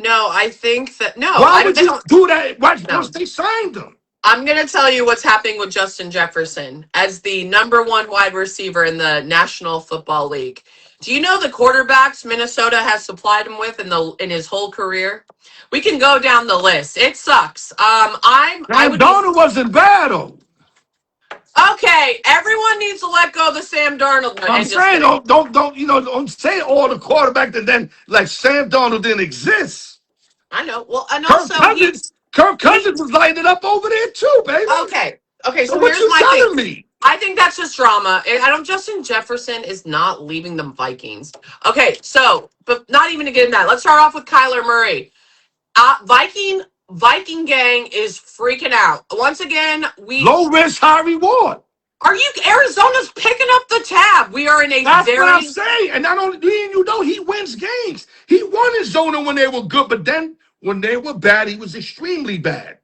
No, I think that no, Why I don't. would They you don't. do that once No, they signed him? I'm gonna tell you what's happening with Justin Jefferson as the number one wide receiver in the National Football League. Do you know the quarterbacks Minnesota has supplied him with in his whole career? We can go down the list. It sucks. I Sam would be Darnold wasn't bad, though. okay. Everyone needs to let go of the Sam Darnold. I'm And just saying, kidding. don't say all the quarterbacks and then like Sam Darnold didn't exist. I know. Well, and Kirk also Cousins, Kirk he Cousins was lighting it up over there too, baby. okay. Okay, So so what here's you my thing. telling me? I think that's just drama. I don't. Justin Jefferson is not leaving the Vikings. Okay, so but not even to get in that. Let's start off with Kyler Murray. Viking gang is freaking out once again. We Low risk, high reward. are you Arizona's picking up the tab. We are in a That's what I'm very saying. And not only me and you know, he wins games. He won his zona when they were good, but then when they were bad, he was extremely bad.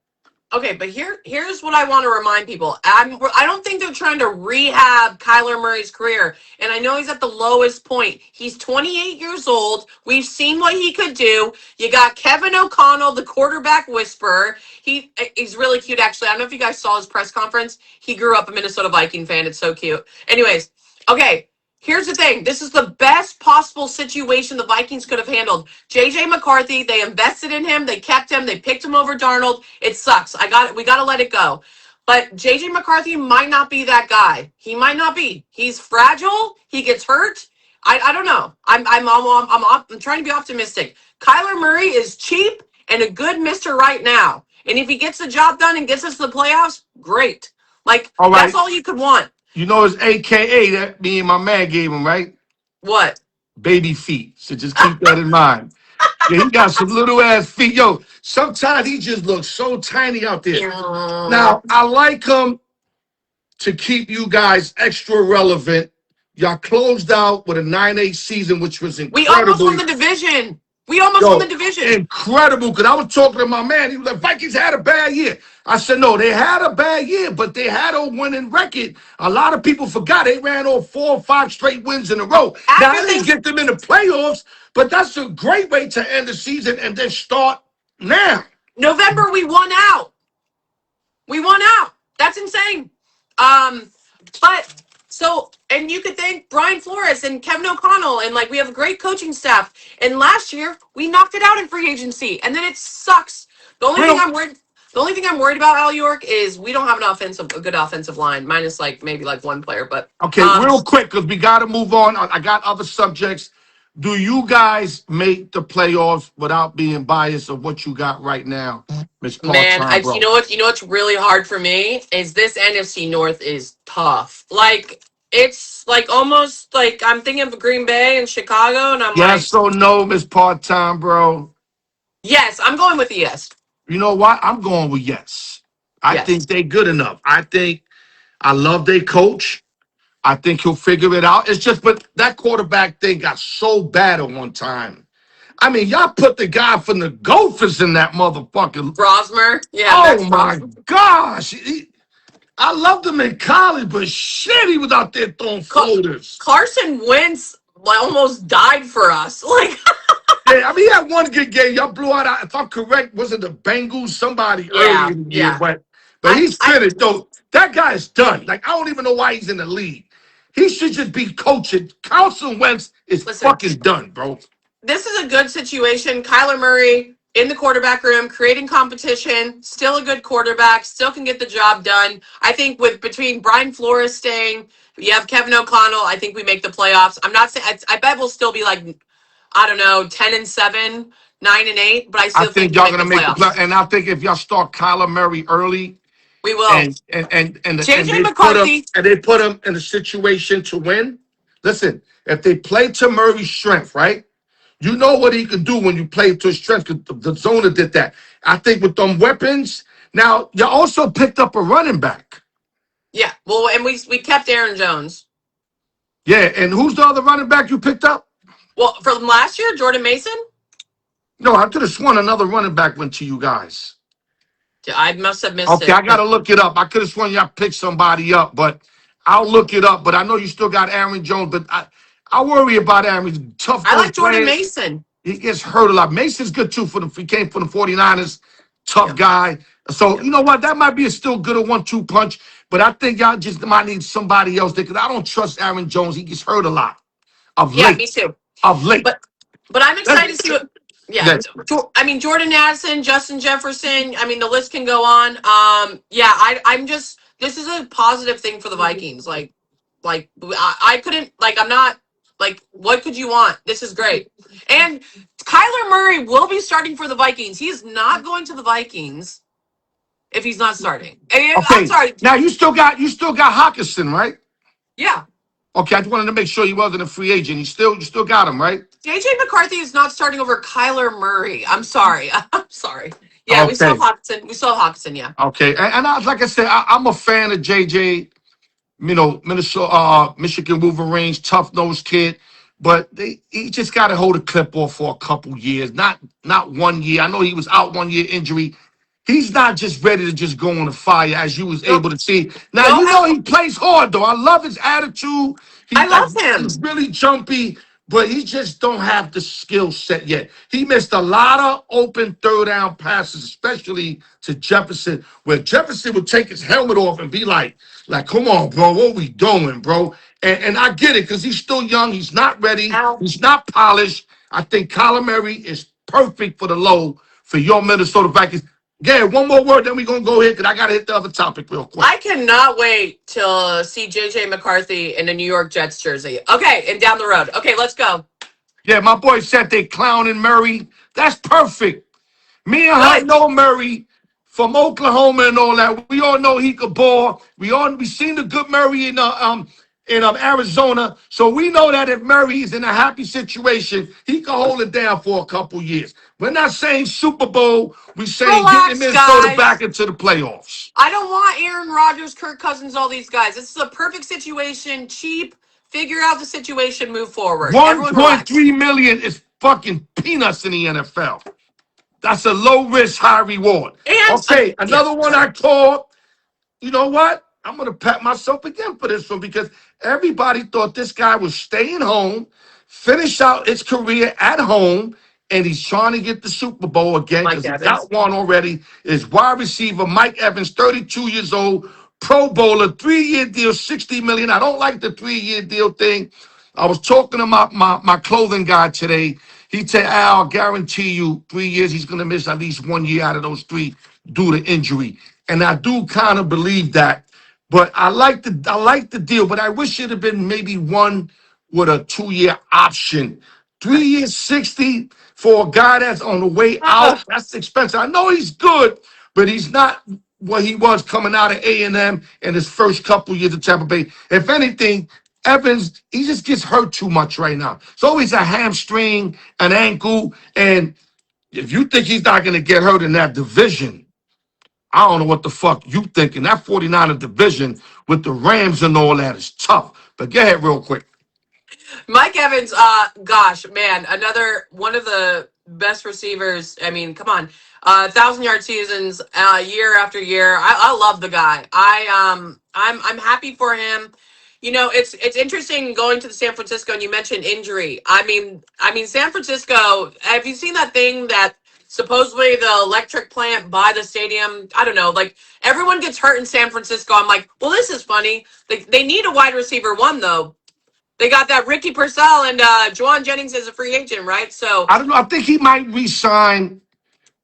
okay. But here's what I want to remind people. I don't think they're trying to rehab Kyler Murray's career, and I know he's at the lowest point. He's 28 years old. We've seen what he could do. You got Kevin O'Connell, the quarterback whisperer. He's really cute, actually. I don't know if you guys saw his press conference. He grew up a Minnesota Viking fan. It's so cute. Anyways, okay. Here's the thing. This is the best possible situation the Vikings could have handled. JJ McCarthy, they invested in him. They kept him. They picked him over Darnold. It sucks. We got to let it go. But JJ McCarthy might not be that guy. He might not be. He's fragile. He gets hurt. I don't know. I'm trying to be optimistic. Kyler Murray is cheap and a good mister right now. And if he gets the job done and gets us to the playoffs, great. Like, All right. that's all you could want. You know his AKA that me and my man gave him, right? What? Baby feet. So just keep that in mind. Yeah, he got some little ass feet. Yo, sometimes he just looks so tiny out there. Now, I like him to keep you guys extra relevant. Y'all closed out with a 9-8 season, which was We almost incredible. won the division. We almost won the division. Incredible, because I was talking to my man. He was like, Vikings had a bad year. I said, no, they had a bad year, but they had a winning record. A lot of people forgot they ran off 4 or 5 straight wins in a row. Now, I didn't get them in the playoffs, but that's a great way to end the season and then start now. November, we won out. We won out. That's insane. But so, and you could thank Brian Flores and Kevin O'Connell, and like we have a great coaching staff. And last year we knocked it out in free agency, and then it sucks. The only thing I'm worried about, Al York, is we don't have a good offensive line, minus maybe one player. But Okay, real quick, because we got to move on. I got other subjects. Do you guys make the playoffs without being biased of what you got right now, Miss man, bro? you know what's really hard for me is this NFC North is tough. Like it's almost like I'm thinking of Green Bay and Chicago, and I'm yes or no, Miss Part-Time, bro? yes, I'm going with the yes. You know what? I'm going with yes. I think they good enough. I love their coach. I think he'll figure it out. It's just, but that quarterback thing got so bad at one time. I mean, y'all put the guy from the Gophers in that motherfucker. Brosmer? Yeah. Oh, my gosh. I loved him in college, but shit, he was out there throwing floaters. Carson Wentz almost died for us. Yeah, I mean, he had one good game. Y'all blew out, if I'm correct, was it the Bengals? Somebody early in the year. But he's finished, though. That guy is done. I don't even know why he's in the league. He should just be coaching. Carson Wentz is fucking done, bro. This is a good situation. Kyler Murray in the quarterback room, creating competition, still a good quarterback, still can get the job done. I think between Brian Flores staying, you have Kevin O'Connell, I think we make the playoffs. I'm not saying, I bet we'll still be 10-7, 9-8, but I still think y'all gonna make the playoffs. And I think if y'all start Kyler Murray early, we will. And JJ McCarthy. They put him in a situation to win. Listen, if they play to Murray's strength, right? You know what he can do when you play to his strength, because the Zona did that. I think with them weapons. Now, you also picked up a running back. Yeah, well, and we kept Aaron Jones. Yeah, and who's the other running back you picked up? Well, from last year, Jordan Mason. No, I could have sworn another running back went to you guys. I must have missed Okay, I it. got to look it up. I could have sworn y'all picked somebody up, but I'll look it up. But I know you still got Aaron Jones, but I worry about Aaron. He's a tough I those like Jordan players. Mason. He gets hurt a lot. Mason's good too for the he came from the 49ers. Tough Yeah. guy. So Yeah. you know what? That might be a still good a 1-2 punch. But I think y'all just might need somebody else there because I don't trust Aaron Jones. He gets hurt a lot of Yeah, me late. too. Of late. But I'm excited to see That's, what. Yeah, that, I mean Jordan Addison, Justin Jefferson. I mean the list can go on. Yeah, I'm just. This is a positive thing for the Vikings. I couldn't like. I'm not like. What could you want? This is great. And Kyler Murray will be starting for the Vikings. He is not going to the Vikings if he's not starting. I'm okay. sorry. Now you still got Hawkinson, right? Yeah, Okay, I just wanted to make sure he wasn't a free agent. You still got him, right? JJ McCarthy is not starting over Kyler Murray. I'm sorry. I'm sorry. Yeah, we still have Okay. Hawkinson. We still have Hawkinson. Yeah. Okay. And like I said, I'm a fan of JJ. Minnesota, Michigan Wolverines, tough nosed kid, but he just got to hold a clip off for a couple years, not 1 year. I know he was out 1 year injury. He's not just ready to just go on the fire as you was Nope. able to see. Now Go you have. know he plays hard though. I love his attitude. I love He's him. really jumpy, but he just don't have the skill set yet. He missed a lot of open third down passes, especially to Jefferson, where Jefferson would take his helmet off and be like, come on, bro, what we doing, bro? And I get it because he's still young. He's not ready. Ow. He's not polished. I think Kyler Murray is perfect for the low for your Minnesota Vikings. Yeah, one more word, then we're going to go here because I got to hit the other topic real quick. I cannot wait till see JJ McCarthy in a New York Jets jersey. Okay, and down the road. Okay, let's go. Yeah, my boy said they clowning Murray. That's perfect. Me and her Good. know Murray from Oklahoma and all that. We all know he could ball. We seen the good Murray in Arizona. So we know that if Murray is in a happy situation, he can hold it down for a couple years. We're not saying Super Bowl. We're saying getting Relax, Minnesota guys. back into the playoffs. I don't want Aaron Rodgers, Kirk Cousins, all these guys. This is a perfect situation. Cheap. Figure out the situation. Move forward. Everyone relax. 1.3 million is fucking peanuts in the NFL. That's a low risk, high reward. And Okay, yeah, another one I called. You know what? I'm going to pat myself again for this one because everybody thought this guy was staying home, finish out his career at home, and he's trying to get the Super Bowl again Mike because he Evans. got one already. Is wide receiver Mike Evans, 32 years old, Pro Bowler, 3-year deal, $60 million. I don't like the 3-year deal thing. I was talking to my clothing guy today. He said, Al, I guarantee you 3 years he's going to miss at least 1 year out of those 3 due to injury. And I do kind of believe that. But I like the deal, but I wish it had been maybe one with a 2-year option. 3 years, 60 for a guy that's on the way out. That's expensive. I know he's good, but he's not what he was coming out of A&M in his first couple years of Tampa Bay. If anything, Evans, he just gets hurt too much right now. It's always a hamstring, an ankle, and if you think he's not going to get hurt in that division, I don't know what the fuck you thinking. That 49er division with the Rams and all that is tough. But go ahead real quick. Mike Evans, gosh, man, another one of the best receivers. I mean, come on, 1,000-yard seasons, year after year. I love the guy. I'm happy for him. You know, it's interesting going to the San Francisco, and you mentioned injury. I mean, San Francisco. Have you seen that thing that supposedly the electric plant by the stadium? I don't know. Like everyone gets hurt in San Francisco. I'm like, well, this is funny. They need a wide receiver one though. They got that Ricky Purcell and Juwan Jennings as a free agent, right? So, I don't know. I think he might resign.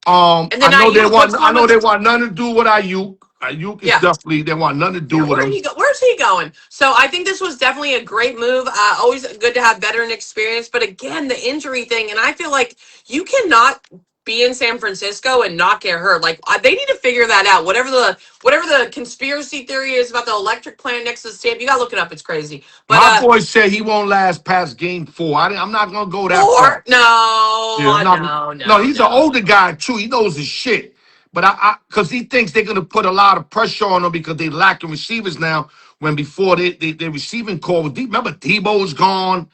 and then I know they Ayuk, want. what's I going know they with? want nothing to do with Ayuk. Ayuk is Yeah, definitely they want nothing to do yeah. with him. Where's he going? So I think this was definitely a great move. Always good to have veteran experience, but again, the injury thing, and I feel like you cannot be in San Francisco and not get hurt. Like they need to figure that out. Whatever the conspiracy theory is about the electric plant next to the stadium, you gotta look it up. It's crazy. But My boy said he won't last past game 4. I'm not gonna go that far. or no, Yeah, I'm not. no, No, no, he's an no. older guy too. He knows his shit. But because he thinks they're gonna put a lot of pressure on him because they lacking receivers now. When before their receiving core was deep. Remember, Debo's gone.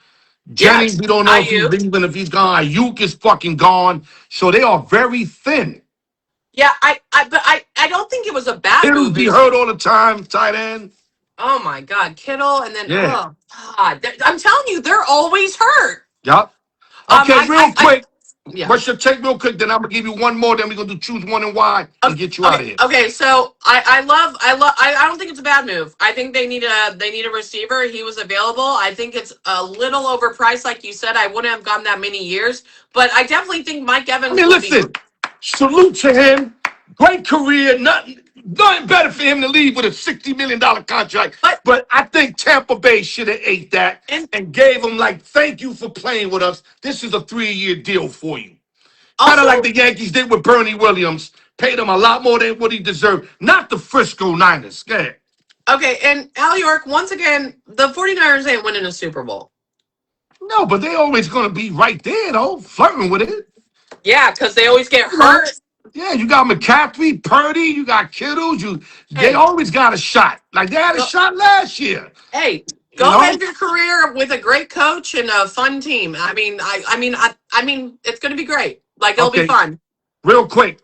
Yeah, Jennings, we don't know if he's IU. leaving, if he's gone. Ayuk is fucking gone. So they are very thin. Yeah, but I don't think it was a bad Kittle move. be hurt all the time, tight end. Oh my God, Kittle, and then Yeah. oh God, I'm telling you, they're always hurt. Yup. Okay, real I quick. yeah. What's your take real quick? Then I'm gonna give you one more. Then we're gonna do choose one and why and Okay, get you out okay, of here. okay. So I don't think it's a bad move. I think they need a receiver. He was available. I think it's a little overpriced, like you said. I wouldn't have gotten that many years, but I definitely think Mike I Evans mean, will be. listen. Salute to him. Great career. Nothing better for him to leave with a $60 million contract. But But I think Tampa Bay should have ate that and and gave him like, thank you for playing with us. This is a 3-year deal for you. Kind of like also the Yankees did with Bernie Williams. Paid him a lot more than what he deserved. Not the Frisco Niners. Go ahead. okay, and Al York once again, the 49ers ain't winning a Super Bowl. No, but they always going to be right there, though, flirting with it. Yeah, because they always get You know, hurt. yeah, you got McCaffrey, Purdy, you got Kittles. They Hey, always got a shot. Like they had a go, shot last year. hey, You go know? end your career with a great coach and a fun team. I mean, it's going to be great. Like it'll be Okay, fun. real quick.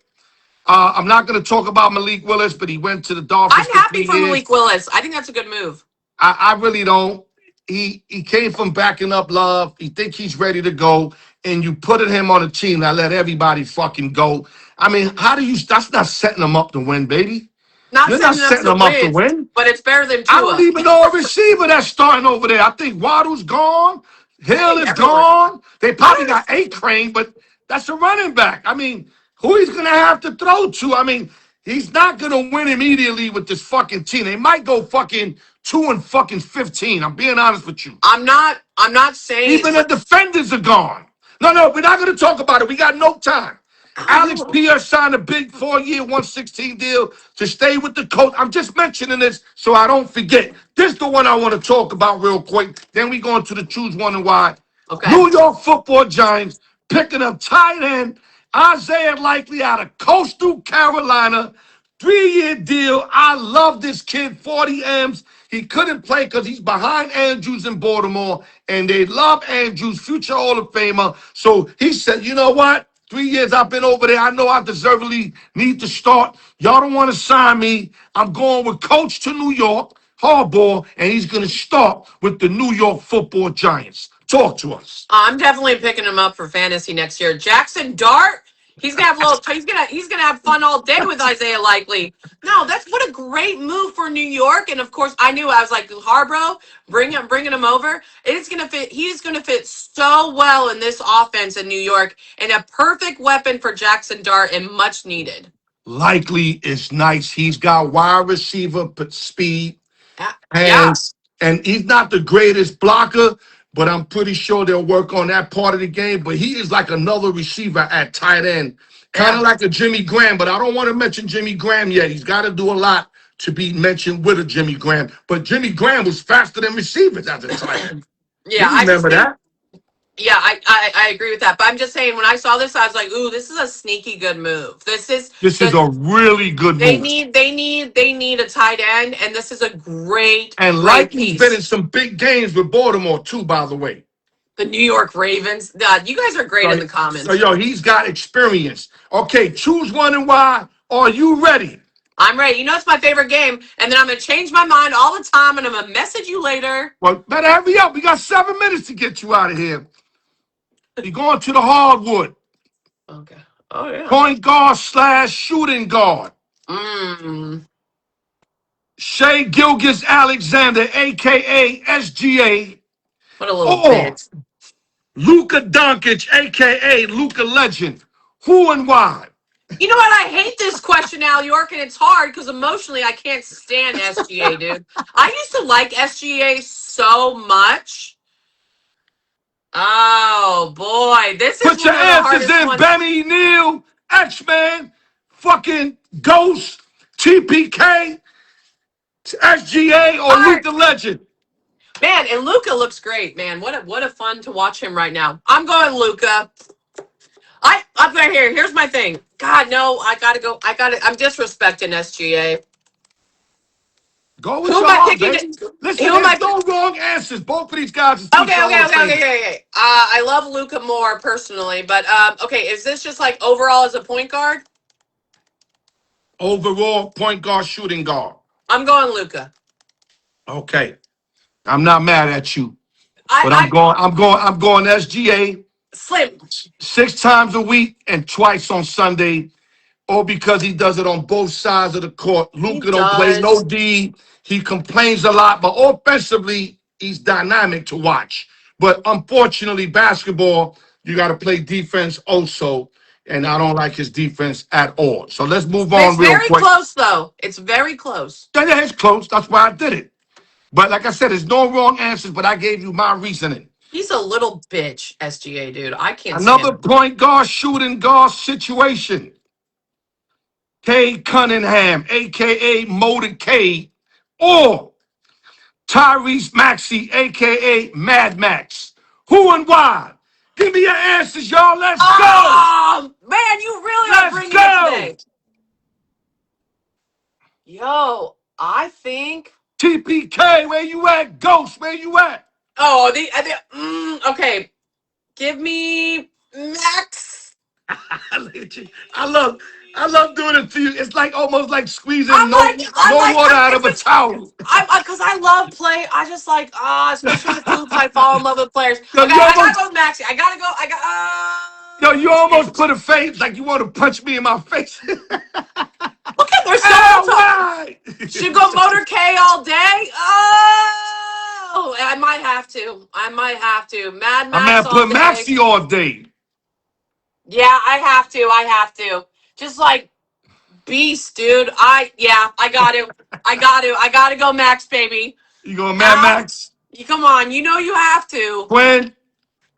I'm not going to talk about Malik Willis, but he went to the I'm Dolphins for happy 3 for years. Malik Willis. I think that's a good move. I really don't. He came from backing up Love. He think he's ready to go, and you put him on a team that let everybody fucking go. I mean, how do you? That's not setting him up to win, baby. Not You're not setting up setting to him up to win, win. but it's better than I don't Tua. even know a receiver that's starting over there. I think Waddle's gone. I Hill think is everyone. gone. They I probably don't. got A Crane, but that's a running back. I mean, who he's gonna have to throw to? I mean, he's not gonna win immediately with this fucking team. They might go fucking 2 and fucking 15. I'm being honest with you. I'm not. I'm not saying. Even the defenders are gone. No, we're not going to talk about it. We got no time. I Alex know. Pierce signed a big 4-year, 116 deal to stay with the coach. I'm just mentioning this so I don't forget. This is the one I want to talk about real quick. Then we go into the choose one and why. Okay. New York Football Giants picking up tight end Isaiah Likely out of Coastal Carolina. 3-year deal. I love this kid, 40 M's. He couldn't play because he's behind Andrews in Baltimore, and they love Andrews, future Hall of Famer. So he said, you know what? 3 years I've been over there. I know I deservedly need to start. Y'all don't want to sign me. I'm going with coach to New York, Harbaugh, and he's going to start with the New York Football Giants. Talk to us. I'm definitely picking him up for fantasy next year. Jackson Dart. He's gonna have a little. He's gonna have fun all day with Isaiah Likely. No, that's what a great move for New York. And of course, I was like Harborough, bringing him over. It's gonna fit. He's gonna fit so well in this offense in New York, and a perfect weapon for Jackson Dart and much needed. Likely is nice. He's got wide receiver speed. Yeah, yeah, And he's not the greatest blocker, but I'm pretty sure they'll work on that part of the game. But he is like another receiver at tight end, kind yeah. of like a Jimmy Graham. But I don't want to mention Jimmy Graham yet. He's got to do a lot to be mentioned with a Jimmy Graham. But Jimmy Graham was faster than receivers as a tight end. Yeah, You I just remember think. that? Yeah, I agree with that. But I'm just saying, when I saw this, I was like, "Ooh, this is a sneaky good move. This is This is the a really good they move. need a tight end, and this is a And great Likely's been in piece. some big games with Baltimore, too, by the way. The New York Ravens. You guys are great in the So, comments. yo, he's got experience. Okay, choose one and why. Are you ready? I'm ready. You know it's my favorite game, and then I'm gonna change my mind all the time, and I'm gonna message you later. Well, better hurry up. We got 7 minutes to get you out of here. You're going to the hardwood. Okay. Oh yeah. Point guard / shooting guard. Mmm. Shea Gilgis Alexander, a.k.a. SGA. What a little Or bitch. Luka Doncic, a.k.a. Luka Legend. Who and why? You know what? I hate this question, Al York, and it's hard because emotionally I can't stand SGA, dude. I used to like SGA so much. Oh boy, this is Put your one of the answers hardest in, ones. Benny, Neil, X-Man, fucking Ghost, TPK, SGA, or All right, Luka Legend. man, and Luca looks great, man. What a fun to watch him right now. I'm going Luca. I'm right here. Here's my thing. God, no, I gotta go. I'm disrespecting SGA. Go with Who am your I heart, picking? baby. Listen, Who am there's I? no wrong answers. Both of these guys is Two Okay, Hall okay, of okay, okay, Famers. okay, okay. I love Luca more personally, but okay, is this just like overall as a point guard? Overall, point guard, shooting guard. I'm going Luca. Okay. I'm not mad at you. But I I'm going SGA Slim. 6 times a week and twice on Sunday. Or because he does it on both sides of the court. He Luka don't play no does. D. He complains a lot, but offensively, he's dynamic to watch. But unfortunately, basketball, you got to play defense also. And I Yeah. don't like his defense at all. So let's move It's on real very quick. close though. It's very close. Yeah, yeah, it's close. That's why I did it. But like I said, there's no wrong answers, but I gave you my reasoning. He's a little bitch, SGA dude. I can't stand Another him. point guard, shooting guard situation. K Cunningham, a.k.a. Motor K, or Tyrese Maxey, a.k.a. Mad Max. Who and why? Give me your answers, y'all. Let's go. Oh man, you really are Let's bringing it go. today. Yo, I think. TPK, where you at? Ghost, where you at? Oh, okay. Give me Max. I love I love doing it to you. It's like almost like squeezing I'm no like, water out of a towel. because I love play. I just like, especially with hoops, I fall in love with players. Yo, Okay, you I gotta almost go with Maxi. yo, you almost Shit. put a face like you want to punch me in my face. Okay, there's so much. Why? Should go Motor K all day. Oh, I might have to. Mad My Max man all put day. Maxi all day. Yeah, I have to. Just like beast, dude. I got to. I got to go Max, baby. You going Mad Al, Max? you come on. You know you have to. Quinn,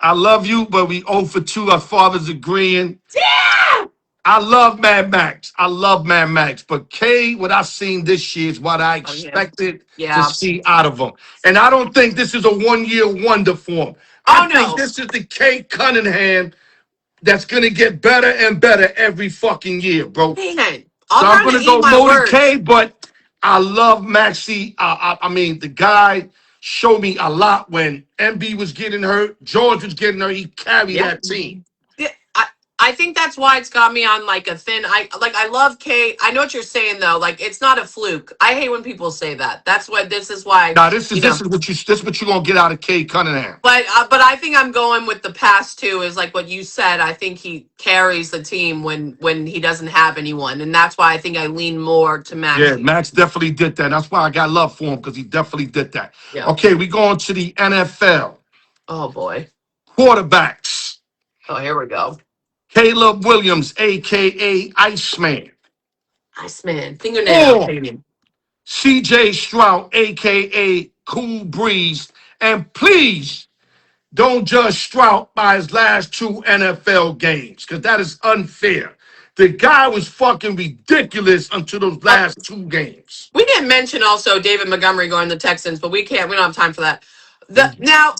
I love you, but we 0 for 2. Our fathers agreeing. Yeah. I love Mad Max. I love Mad Max. But K, what I seen this year is what I Oh yeah. expected to Yeah. see out of him. And I don't think this is a one-year wonder for him. I Oh think no. this is the K Cunningham that's going to get better and better every fucking year, bro. Man, So I'm I'm trying going to to eat go my Motor words. K, but I love Maxi. I mean, the guy showed me a lot when MB was getting hurt, George was getting hurt. He carried Yeah. that team. Yeah, I think that's why it's got me on like a thin. I love Kate. I know what you're saying though. Like it's not a fluke. I hate when people say that. That's what this is why. Now, this is You this know. is what you this what you're gonna get out of K Cunningham. But I think I'm going with the past two. Is like what you said. I think he carries the team when he doesn't have anyone, and that's why I think I lean more to Yeah, Maxi. Max definitely did that. That's why I got love for him because he definitely did that. Yeah. Okay, we going to the NFL Oh boy. quarterbacks. Oh, here we go. Caleb Williams, aka Iceman, Iceman, fingernail or painting. CJ Stroud, aka Cool Breeze. And please don't judge Stroud by his last 2 NFL games, because that is unfair. The guy was fucking ridiculous until those last 2 games. We didn't mention also David Montgomery going to the Texans, but we can't. We don't have time for that. The Mhm. now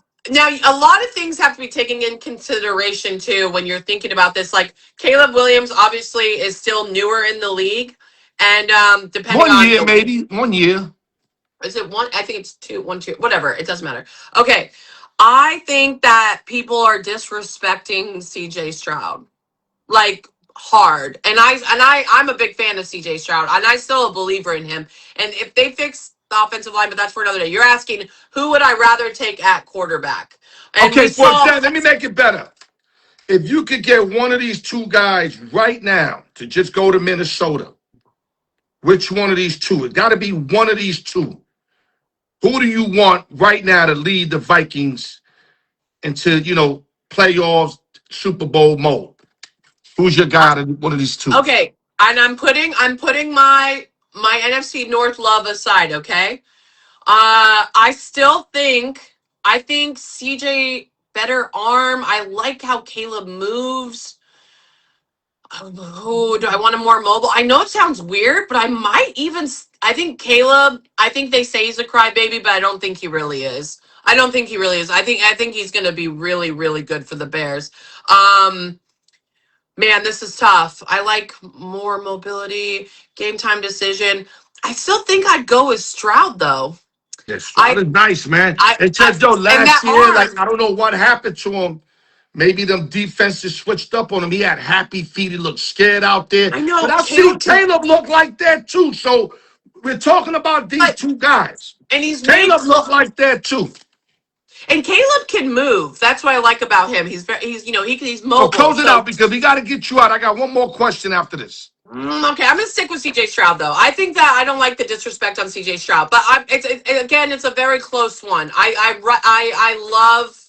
a lot of things have to be taken in consideration too when you're thinking about this. Like Caleb Williams, obviously, is still newer in the league, and depending One on year, maybe. 1 year. is it one? I think it's two, one, two, whatever. It doesn't matter. Okay, I think that people are disrespecting CJ Stroud like hard. I'm a big fan of CJ Stroud, and I still a believer in him. And if they fix the offensive line, but that's for another day. You're asking who would I rather take at quarterback? And we Okay, for saw example, let me make it better. If you could get one of these 2 guys right now to just go to Minnesota, which one of these 2? It got to be one of these 2. Who do you want right now to lead the Vikings into, playoffs, Super Bowl mode? Who's your guy to one of these 2? okay, and I'm putting my NFC North love aside. Okay, I still think I think CJ better arm. I like how Caleb moves. Who do I want him more mobile? I know it sounds weird, but I might even. I think Caleb. I think they say he's a crybaby, but I don't think he really is. I don't think he really is. I think he's going to be really really good for the Bears. Um, Man, this is tough. I like more mobility, game time decision. I still think I'd go with Stroud though. Yeah, Stroud I, is nice, man. I, It I, says, yo, and last that year, like, arm. I don't know what happened to him. Maybe them defenses switched up on him. He had happy feet. He looked scared out there. I But know I see Caleb can, Caleb look like that too. So we're talking about these but two guys. and he's made Caleb looked like that too. and Caleb can move. That's what I like about him. He's he's So mobile. close it So out because we got to get you out. I got one more question after this. okay, I'm gonna stick with CJ Stroud though. I think that I don't like the disrespect on CJ Stroud, but again, it's a very close one. I love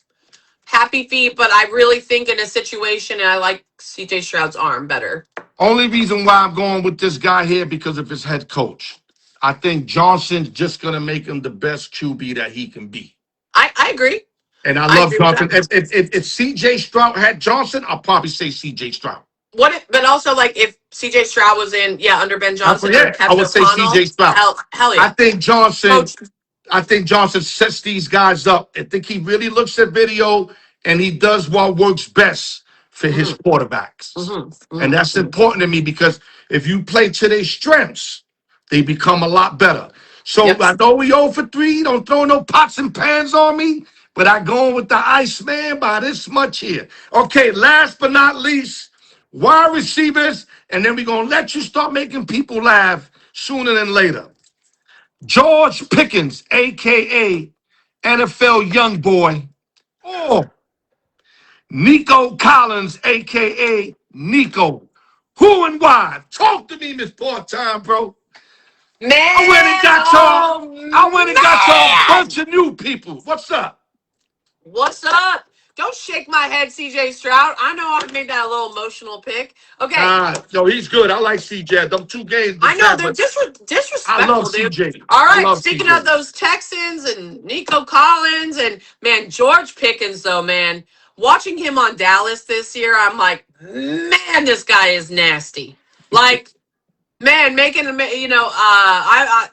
Happy Feet, but I really think in a situation, I like CJ Stroud's arm better. Only reason why I'm going with this guy here because of his head coach. I think Johnson's just going to make him the best QB that he can be. I agree. And I I love agree with Johnson. that. If C.J. Stroud had Johnson, I'll probably say C.J. Stroud. But also like if CJ Stroud was in under Ben Johnson or I Kevin would say O'Connell, C.J. Stroud. hell I yeah. think Johnson. Coach. I think Johnson sets these guys up. I think he really looks at video and he does what works best for his Hmm. quarterbacks. Hmm. And that's Hmm. important to me because if you play to their strengths, they become a lot better. So Yep. I know we 0 for 3. Don't throw no pots and pans on me, but I going with the Iceman by this much here. Okay, last but not least, wide receivers, and then we're going to let you start making people laugh sooner than later. George Pickens, a.k.a. NFL Youngboy, or Nico Collins, a.k.a. Nico. Who and why? Talk to me, Miss Part-Time, bro. Man, I went and got oh y'all. I went and got y'all a man. bunch of new people. What's up? What's up? Don't shake my head, CJ Stroud. I know I made that a little emotional pick. Okay. Yo, he's good. I like CJ. Them 2 games I know before, they're but I love disrespectful, dude. CJ. All I right, love speaking of CJ. those Texans and Nico Collins and man, George Pickens, though, man, watching him on Dallas this year, I'm like, man, this guy is nasty. Like, man, making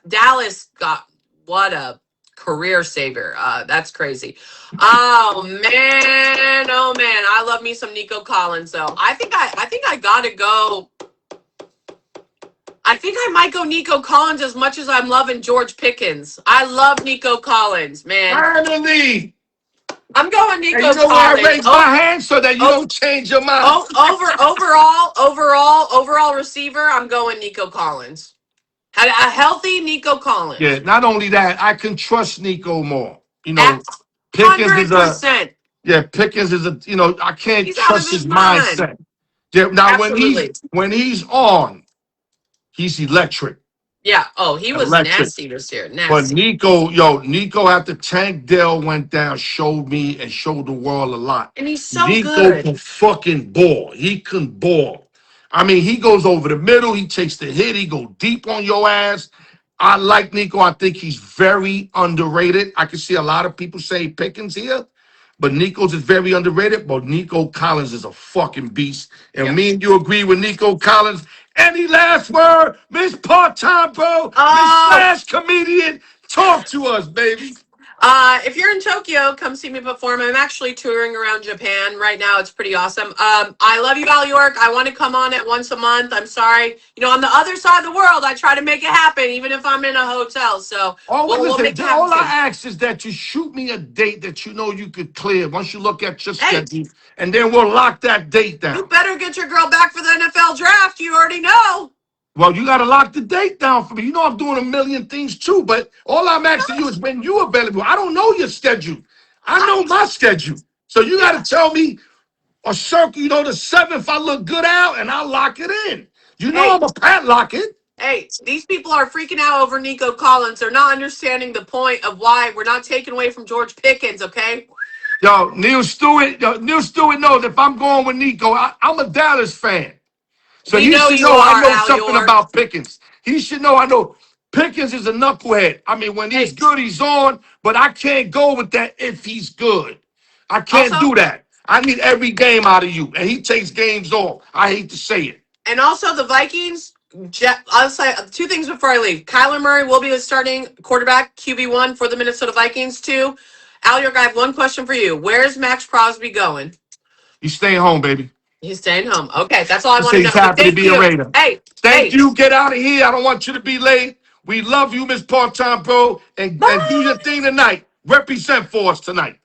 Dallas got what a career saver. That's crazy. Oh man, I love me some Nico Collins though. I think I gotta go. I think I might go Nico Collins as much as I'm loving George Pickens. I love Nico Collins, man. Finally. I'm going And Nico you know why I Collins. raised my hand? So that you don't change your mind. Overall receiver, I'm going Nico Collins. A healthy Nico Yeah, Collins. not only that, I can trust Nico more. At Pickens is a 100%. Pickens is a I can't He's out of trust his his mind. mindset. Yeah, now Absolutely. when he's on, he's electric. Yeah. Oh, he was Electric. nasty this year. But Nasty. Nico after Tank Dell went down, showed me and showed the world a lot. And he's so Nico good. can fucking ball. He can ball. I mean, he goes over the middle. He takes the hit. He go deep on your ass. I like Nico. I think he's very underrated. I can see a lot of people say Pickens here, but Nico's is very underrated. But Nico Collins is a fucking beast. And Yep. me and you agree with Nico Collins. Any last word, Miss Part-Time Bro, Miss Slash Comedian? Talk to us, baby. If you're in Tokyo, come see me perform. I'm actually touring around Japan right now. It's pretty awesome. I love you, Val York. I want to come on it once a month. I'm sorry. On the other side of the world, I try to make it happen, even if I'm in a hotel. So we'll make it happen. All I ask is that you shoot me a date that you know you could clear once you look at your schedule, and then we'll lock that date down. You better get your girl back for the NFL draft. You already know. Well, you got to lock the date down for me. You know I'm doing a million things too, but all I'm asking you is when you available. I don't know your schedule. I know my schedule. So you got to tell me a circle, the 7th I look good out, and I'll lock it in. I'm a padlock it. Hey, these people are freaking out over Nico Collins. They're not understanding the point of why we're not taking away from George Pickens, okay? Yo, Neil Stewart knows if I'm going with Nico, I'm a Dallas fan. So We he know should you know I are, know Al something York. about Pickens. He should know I know Pickens is a knucklehead. I mean, when he's good, he's on, but I can't go with that if he's good. I can't do that. I need every game out of you, and he takes games off. I hate to say it. And also the Vikings, I'll say 2 things before I leave. Kyler Murray will be the starting quarterback, QB1 for the Minnesota Vikings, 2. Al York, I have one question for you. Where's Max Crosby going? You stay home, baby. He's staying home. Okay, that's all I He want to says he's know. But happy to thank be a you. Raider. Hey, Thank hey, you. Get out of here. I don't want you to be late. We love you, Miss Part-Time Bro. And do your bye. thing tonight. Represent for us tonight.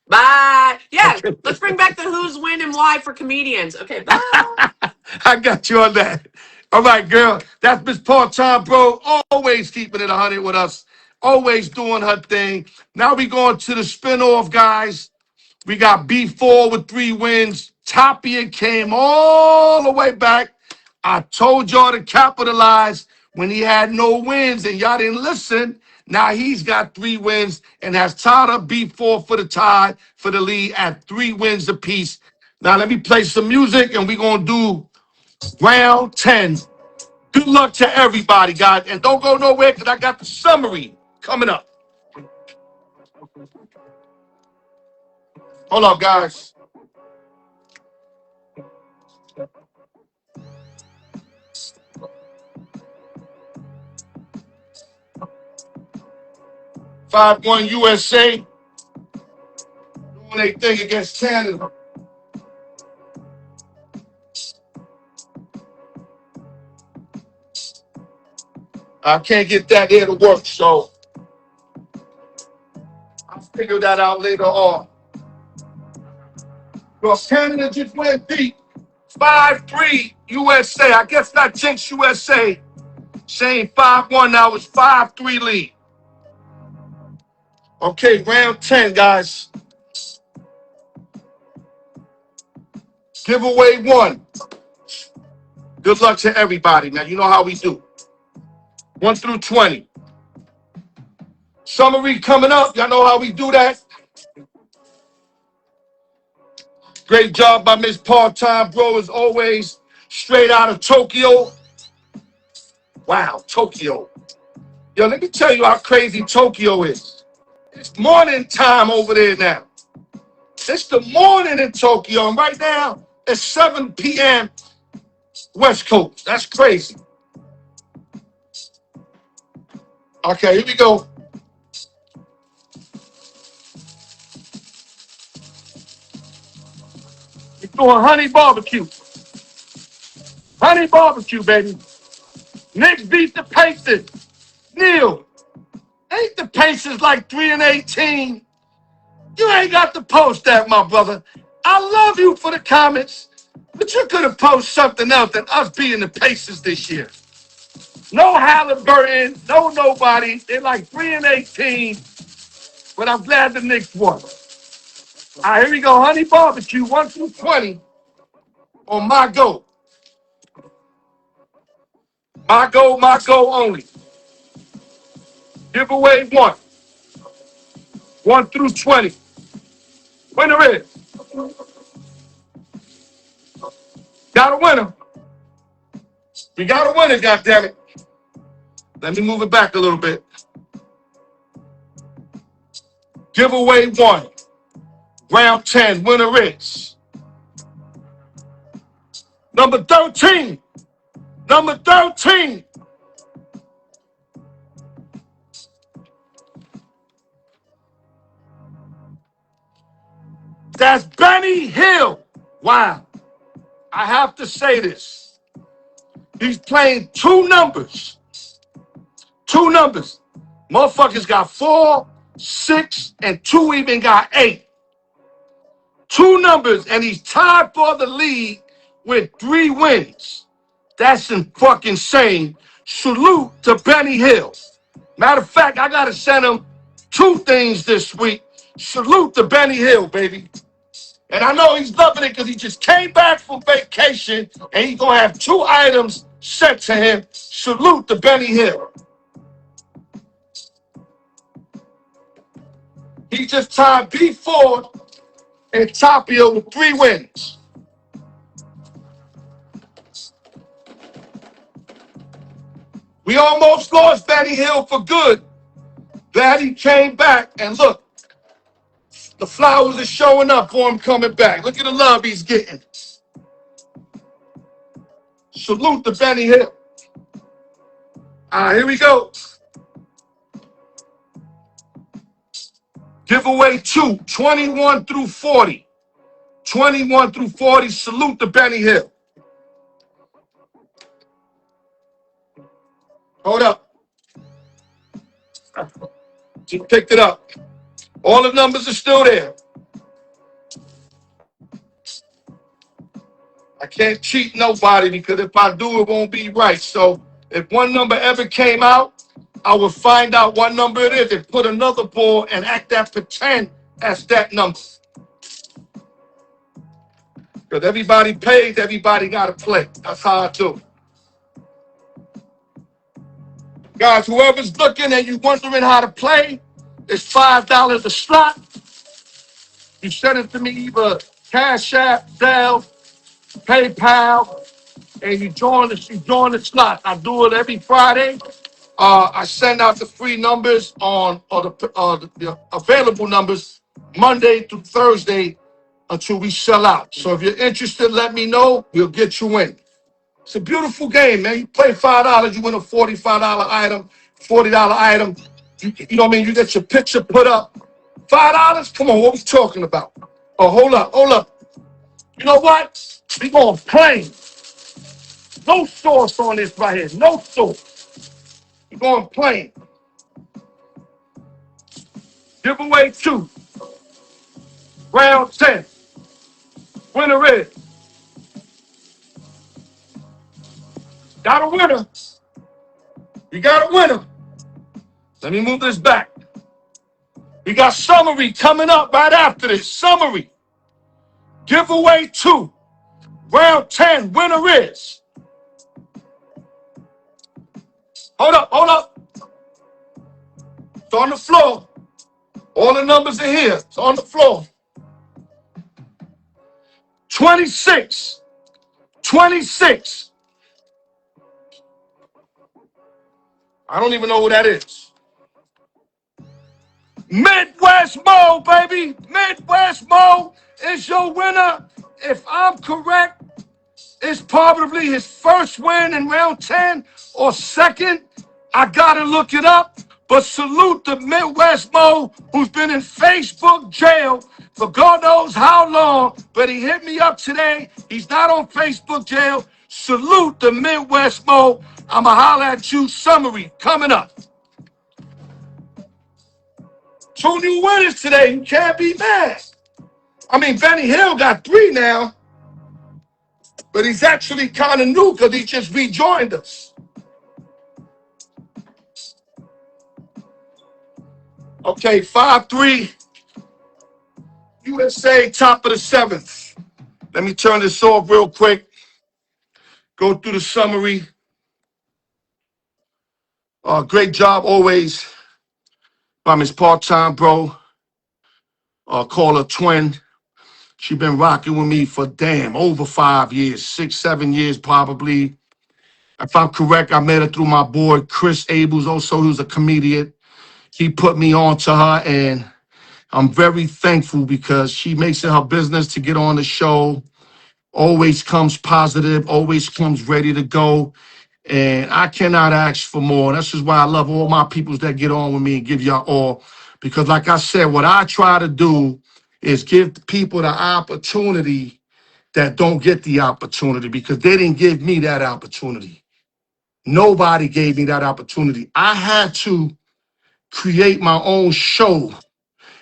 Bye. Yeah, Okay. let's bring back the who's, when, and why for comedians. Okay, bye. I got you on that. All right, girl. That's Miss Part-Time Bro. Always keeping it 100 with us. Always doing her thing. Now we going to the spinoff, guys. We got B4 with 3 wins. Tapia came all the way back. I told y'all to capitalize when he had no wins and y'all didn't listen. Now he's got 3 wins and has tied up B4 for the tie for the lead at 3 wins apiece. Now let me play some music and we're going to do round 10. Good luck to everybody, guys. And don't go nowhere because I got the summary coming up. Hold up, guys. 5-1 USA doing their thing against Canada. I can't get that here to work, so I'll figure that out later on. Well, Canada just went deep. 5-3 USA. I guess that jinx USA. Saying 5-1 now it's 5-3 lead. Okay, round 10, guys. Giveaway 1. Good luck to everybody, man. You know how we do. 1 through 20. Summary coming up. Y'all know how we do that. Great job by Miss Part-Time Bro as always. Straight out of Tokyo. Wow, Tokyo. Yo, let me tell you how crazy Tokyo is. It's morning time over there now. It's the morning in Tokyo, and right now it's 7 p.m. West Coast. That's crazy. Okay, here we go. We're doing honey barbecue. Honey barbecue, baby. Knicks beat the Pacers. Neil, ain't the Pacers like 3-18? You ain't got to post that, my brother. I love you for the comments, but you could have posted something else than us being the Pacers this year. No Halliburton, no nobody. They're like 3-18, but I'm glad the Knicks won. All right, here we go. Honey barbecue, 1 through 20 on my go. My go only. Giveaway 1. 1 through 20. Winner is. Got a winner. We got a winner, goddammit. Let me move it back a little bit. Giveaway 1. Round 10. Winner is. Number 13. Number 13. That's Benny Hill. Wow. I have to say this. He's playing 2 numbers. 2 numbers. Motherfuckers got 4, 6, and 2 even got 8. 2 numbers, and he's tied for the lead with 3 wins. That's fucking insane. Salute to Benny Hill. Matter of fact, I gotta send him 2 things this week. Salute to Benny Hill, baby. And I know he's loving it because he just came back from vacation and he's going to have 2 items sent to him. Salute to Benny Hill. He just tied B4 and Tapia with 3 wins. We almost lost Benny Hill for good. Glad he came back. And look, the flowers are showing up for him coming back. Look at the love he's getting. Salute to Benny Hill. All right, here we go. Giveaway 2, 21 through 40. 21 through 40. Salute to Benny Hill. Hold up. Just picked it up. All the numbers are still there. I can't cheat nobody because if I do, it won't be right. So if one number ever came out, I would find out what number it is and put another ball and act that pretend as that number. Because everybody pays, everybody got to play. That's how I do it. Guys, whoever's looking and you wondering how to play, it's $5 a slot. You send it to me either Cash App, Zelle, PayPal, and you join the slot. I do it every Friday. I send out the free numbers the available numbers Monday through Thursday until we sell out. So if you're interested, let me know. We'll get you in. It's a beautiful game, man. You play $5, you win a $45 item, $40 item. You know what I mean? You get your picture put up. $5? Come on, what we talking about? Oh, hold up. You know what? We going plain. No sauce on this right here. No sauce. We going plain. Giveaway 2. Round 10. Winner is. Got a winner. You got a winner. Let me move this back. We got summary coming up right after this. Summary. Giveaway 2. Round 10. Winner is. Hold up. It's on the floor. All the numbers are here. It's on the floor. 26. I don't even know who that is. Midwest Mo, baby. Midwest Mo is your winner. If I'm correct, it's probably his first win in round 10 or second. I gotta look it up. But salute the Midwest Mo, who's been in Facebook jail for God knows how long. But he hit me up today. He's not on Facebook jail. Salute the Midwest Mo. I'ma holler at you. Summary coming up. 2 new winners today. You can't be mad. I mean, Benny Hill got 3 now. But he's actually kind of new because he just rejoined us. Okay, 5-3. USA, top of the 7th. Let me turn this off real quick. Go through the summary. Great job always by Miss Part-Time Bro. Call her twin. She been rocking with me for over 5 years, 6, 7 years probably. If I'm correct, I met her through my boy Chris Abels, also who's a comedian. He put me on to her, and I'm very thankful because she makes it her business to get on the show. Always comes positive, always comes ready to go. And I cannot ask for more. That's just why I love all my peoples that get on with me and give y'all all. Because like I said, what I try to do is give people the opportunity that don't get the opportunity because they didn't give me that opportunity. Nobody gave me that opportunity. I had to create my own show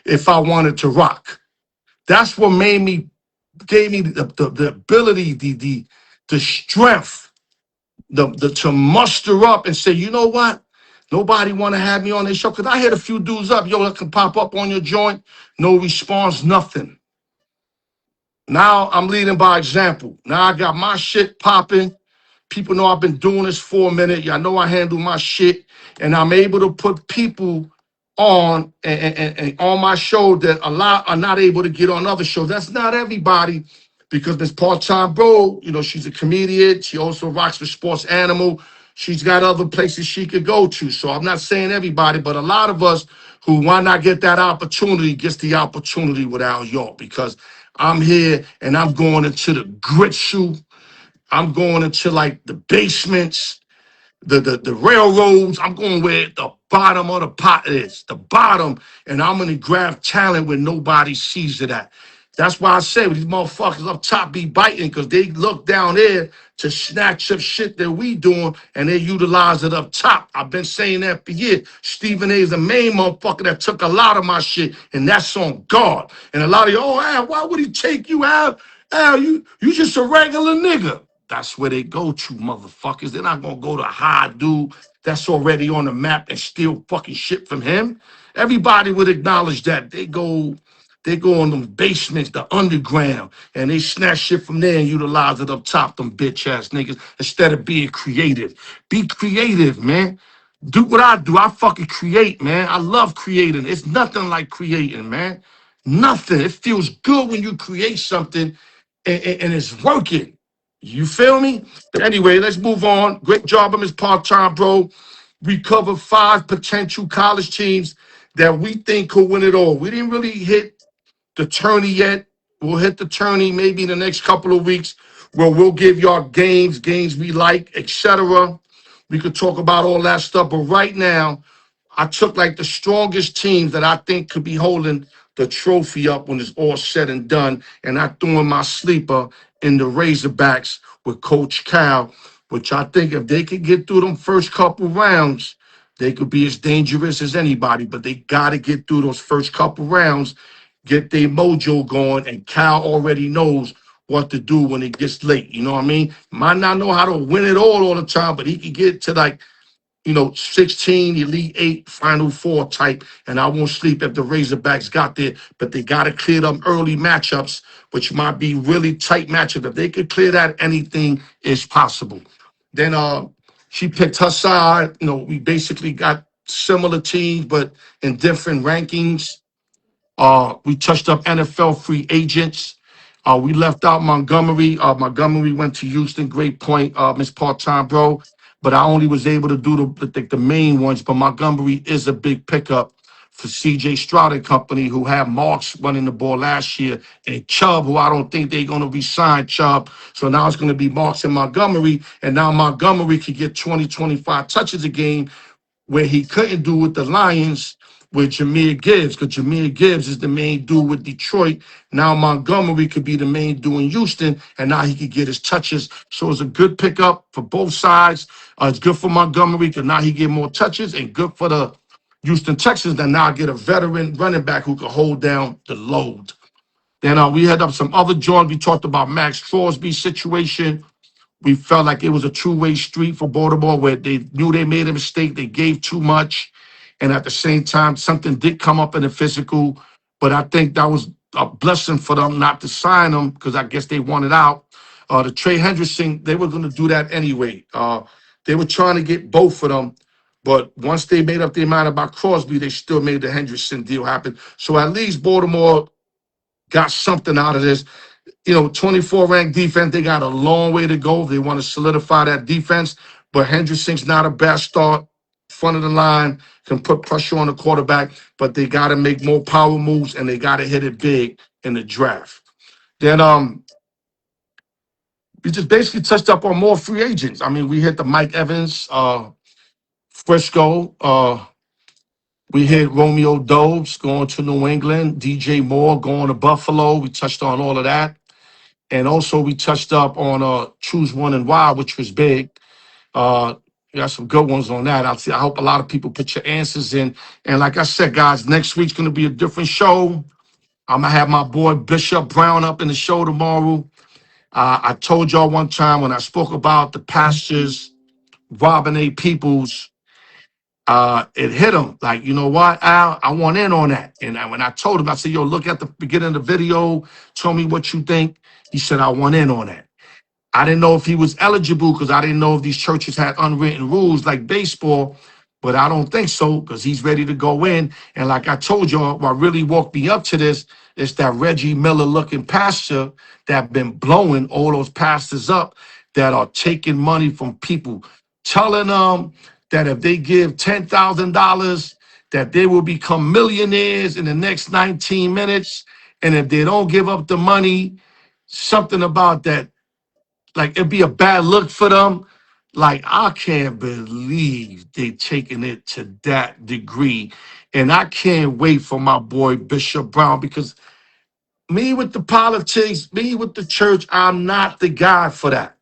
if I wanted to rock. That's what gave me the ability, the strength, to muster up and say, you know what? Nobody want to have me on their show. Because I hit a few dudes up, yo, that can pop up on your joint. No response, nothing. Now I'm leading by example. Now I got my shit popping. People know I've been doing this for a minute. Y'all know I handle my shit. And I'm able to put people on and on my show that a lot are not able to get on other shows. That's not everybody because this Part-Time Bro, you know, she's a comedian. She also rocks with Sports Animal. She's got other places she could go to. So I'm not saying everybody, but a lot of us who might not get that opportunity gets the opportunity with Al York because I'm here and I'm going into the grit shoe. I'm going into like the basements, the railroads. I'm going where the bottom of the pot is, the bottom, and I'm going to grab talent where nobody sees it at. That's why I say these motherfuckers up top be biting because they look down there to snatch up shit that we doing and they utilize it up top. I've been saying that for years. Stephen A is the main motherfucker that took a lot of my shit, and that's on guard. And a lot of you, oh, Al, why would he take you, Al? Al, you just a regular nigga. That's where they go to, motherfuckers. They're not gonna go to high dude that's already on the map and steal fucking shit from him. Everybody would acknowledge that. They go in them basements, the underground, and they snatch shit from there and utilize it up top, them bitch ass niggas, instead of being creative. Be creative, man. Do what I do. I fucking create, man. I love creating. It's nothing like creating, man. Nothing. It feels good when you create something and it's working. You feel me? But anyway, let's move on. Great job on this part-time, bro. We covered 5 potential college teams that we think could win it all. We didn't really hit the tourney yet. We'll hit the tourney maybe in the next couple of weeks where we'll give y'all games we like, etc. We could talk about all that stuff. But right now, I took like the strongest teams that I think could be holding the trophy up when it's all said and done. And I threw in my sleeper in the Razorbacks with Coach Cal, which I think if they could get through them first couple rounds, they could be as dangerous as anybody. But they got to get through those first couple rounds, get their mojo going, and Cal already knows what to do when it gets late. You know what I mean? Might not know how to win it all the time, but he could get to like 16, Elite 8, Final 4 type, and I won't sleep if the Razorbacks got there, but they got to clear them early matchups, which might be really tight matchup. If they could clear that, anything is possible. Then she picked her side. We basically got similar teams, but in different rankings. We touched up NFL free agents. We left out Montgomery. Montgomery went to Houston. Great point, Miss Part-Time Bro. But I only was able to do the main ones. But Montgomery is a big pickup for C.J. Stroud and company, who had Marks running the ball last year, and Chubb, who I don't think they're going to re-sign Chubb. So now it's going to be Marks and Montgomery. And now Montgomery could get 20, 25 touches a game, where he couldn't do with the Lions with Jahmyr Gibbs, because Jahmyr Gibbs is the main dude with Detroit. Now Montgomery could be the main dude in Houston, and now he could get his touches. So it's a good pickup for both sides. It's good for Montgomery because now he get more touches, and good for the Houston Texans that now get a veteran running back who can hold down the load. Then we had up some other joints. We talked about Max Crosby's situation. We felt like it was a two-way street for Baltimore, where they knew they made a mistake. They gave too much. And at the same time, something did come up in the physical. But I think that was a blessing for them not to sign him, because I guess they wanted out. The Trey Hendrickson, they were going to do that anyway. They were trying to get both of them. But once they made up their mind about Crosby, they still made the Hendrickson deal happen. So at least Baltimore got something out of this. 24 ranked defense, they got a long way to go. They want to solidify that defense, but Hendrickson's not a bad start. Front of the line, can put pressure on the quarterback, but they got to make more power moves, and they got to hit it big in the draft. Then we just basically touched up on more free agents. I mean, we hit the Mike Evans, Frisco. We hit Romeo Dobbs going to New England, DJ Moore going to Buffalo. We touched on all of that. And also we touched up on Choose One and Wild, which was big. We got some good ones on that. I hope a lot of people put your answers in. And like I said, guys, next week's going to be a different show. I'm going to have my boy Bishop Brown up in the show tomorrow. I told y'all one time when I spoke about the pastors robbing their peoples, it hit him. Like, you know what, Al? I want in on that. And when I told him, I said, yo, look at the beginning of the video. Tell me what you think. He said, I want in on that. I didn't know if he was eligible because I didn't know if these churches had unwritten rules like baseball, but I don't think so, because he's ready to go in. And like I told y'all, what really woke me up to this is that Reggie Miller looking pastor that been blowing all those pastors up that are taking money from people, telling them that if they give $10,000, that they will become millionaires in the next 19 minutes. And if they don't give up the money, something about that, like it'd be a bad look for them. Like, I can't believe they taking it to that degree. And I can't wait for my boy Bishop Brown, because Me with the politics, me with the church, I'm not the guy for that.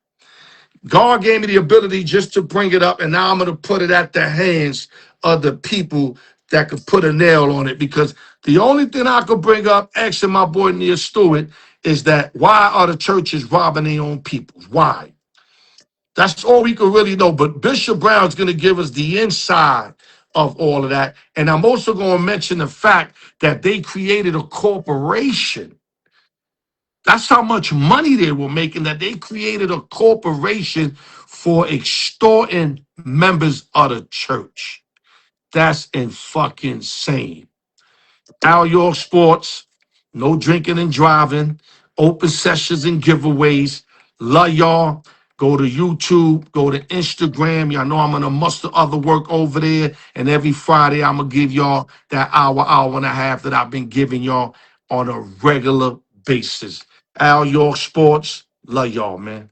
God gave me the ability just to bring it up, and now I'm going to put it at the hands of the people that could put a nail on it. Because the only thing I could bring up, asking my boy Nia Stewart, is that why are the churches robbing their own people? Why? That's all we could really know. But Bishop Brown's going to give us the inside of all of that. And I'm also going to mention the fact that they created a corporation. That's how much money they were making, that they created a corporation for extorting members of the church. That's in fucking insane. Al York Sports, no drinking and driving, open sessions and giveaways. Love y'all. Go to YouTube, go to Instagram. Y'all know I'm going to muster other work over there. And every Friday, I'm going to give y'all that hour and a half that I've been giving y'all on a regular basis. Al York Sports, love y'all, man.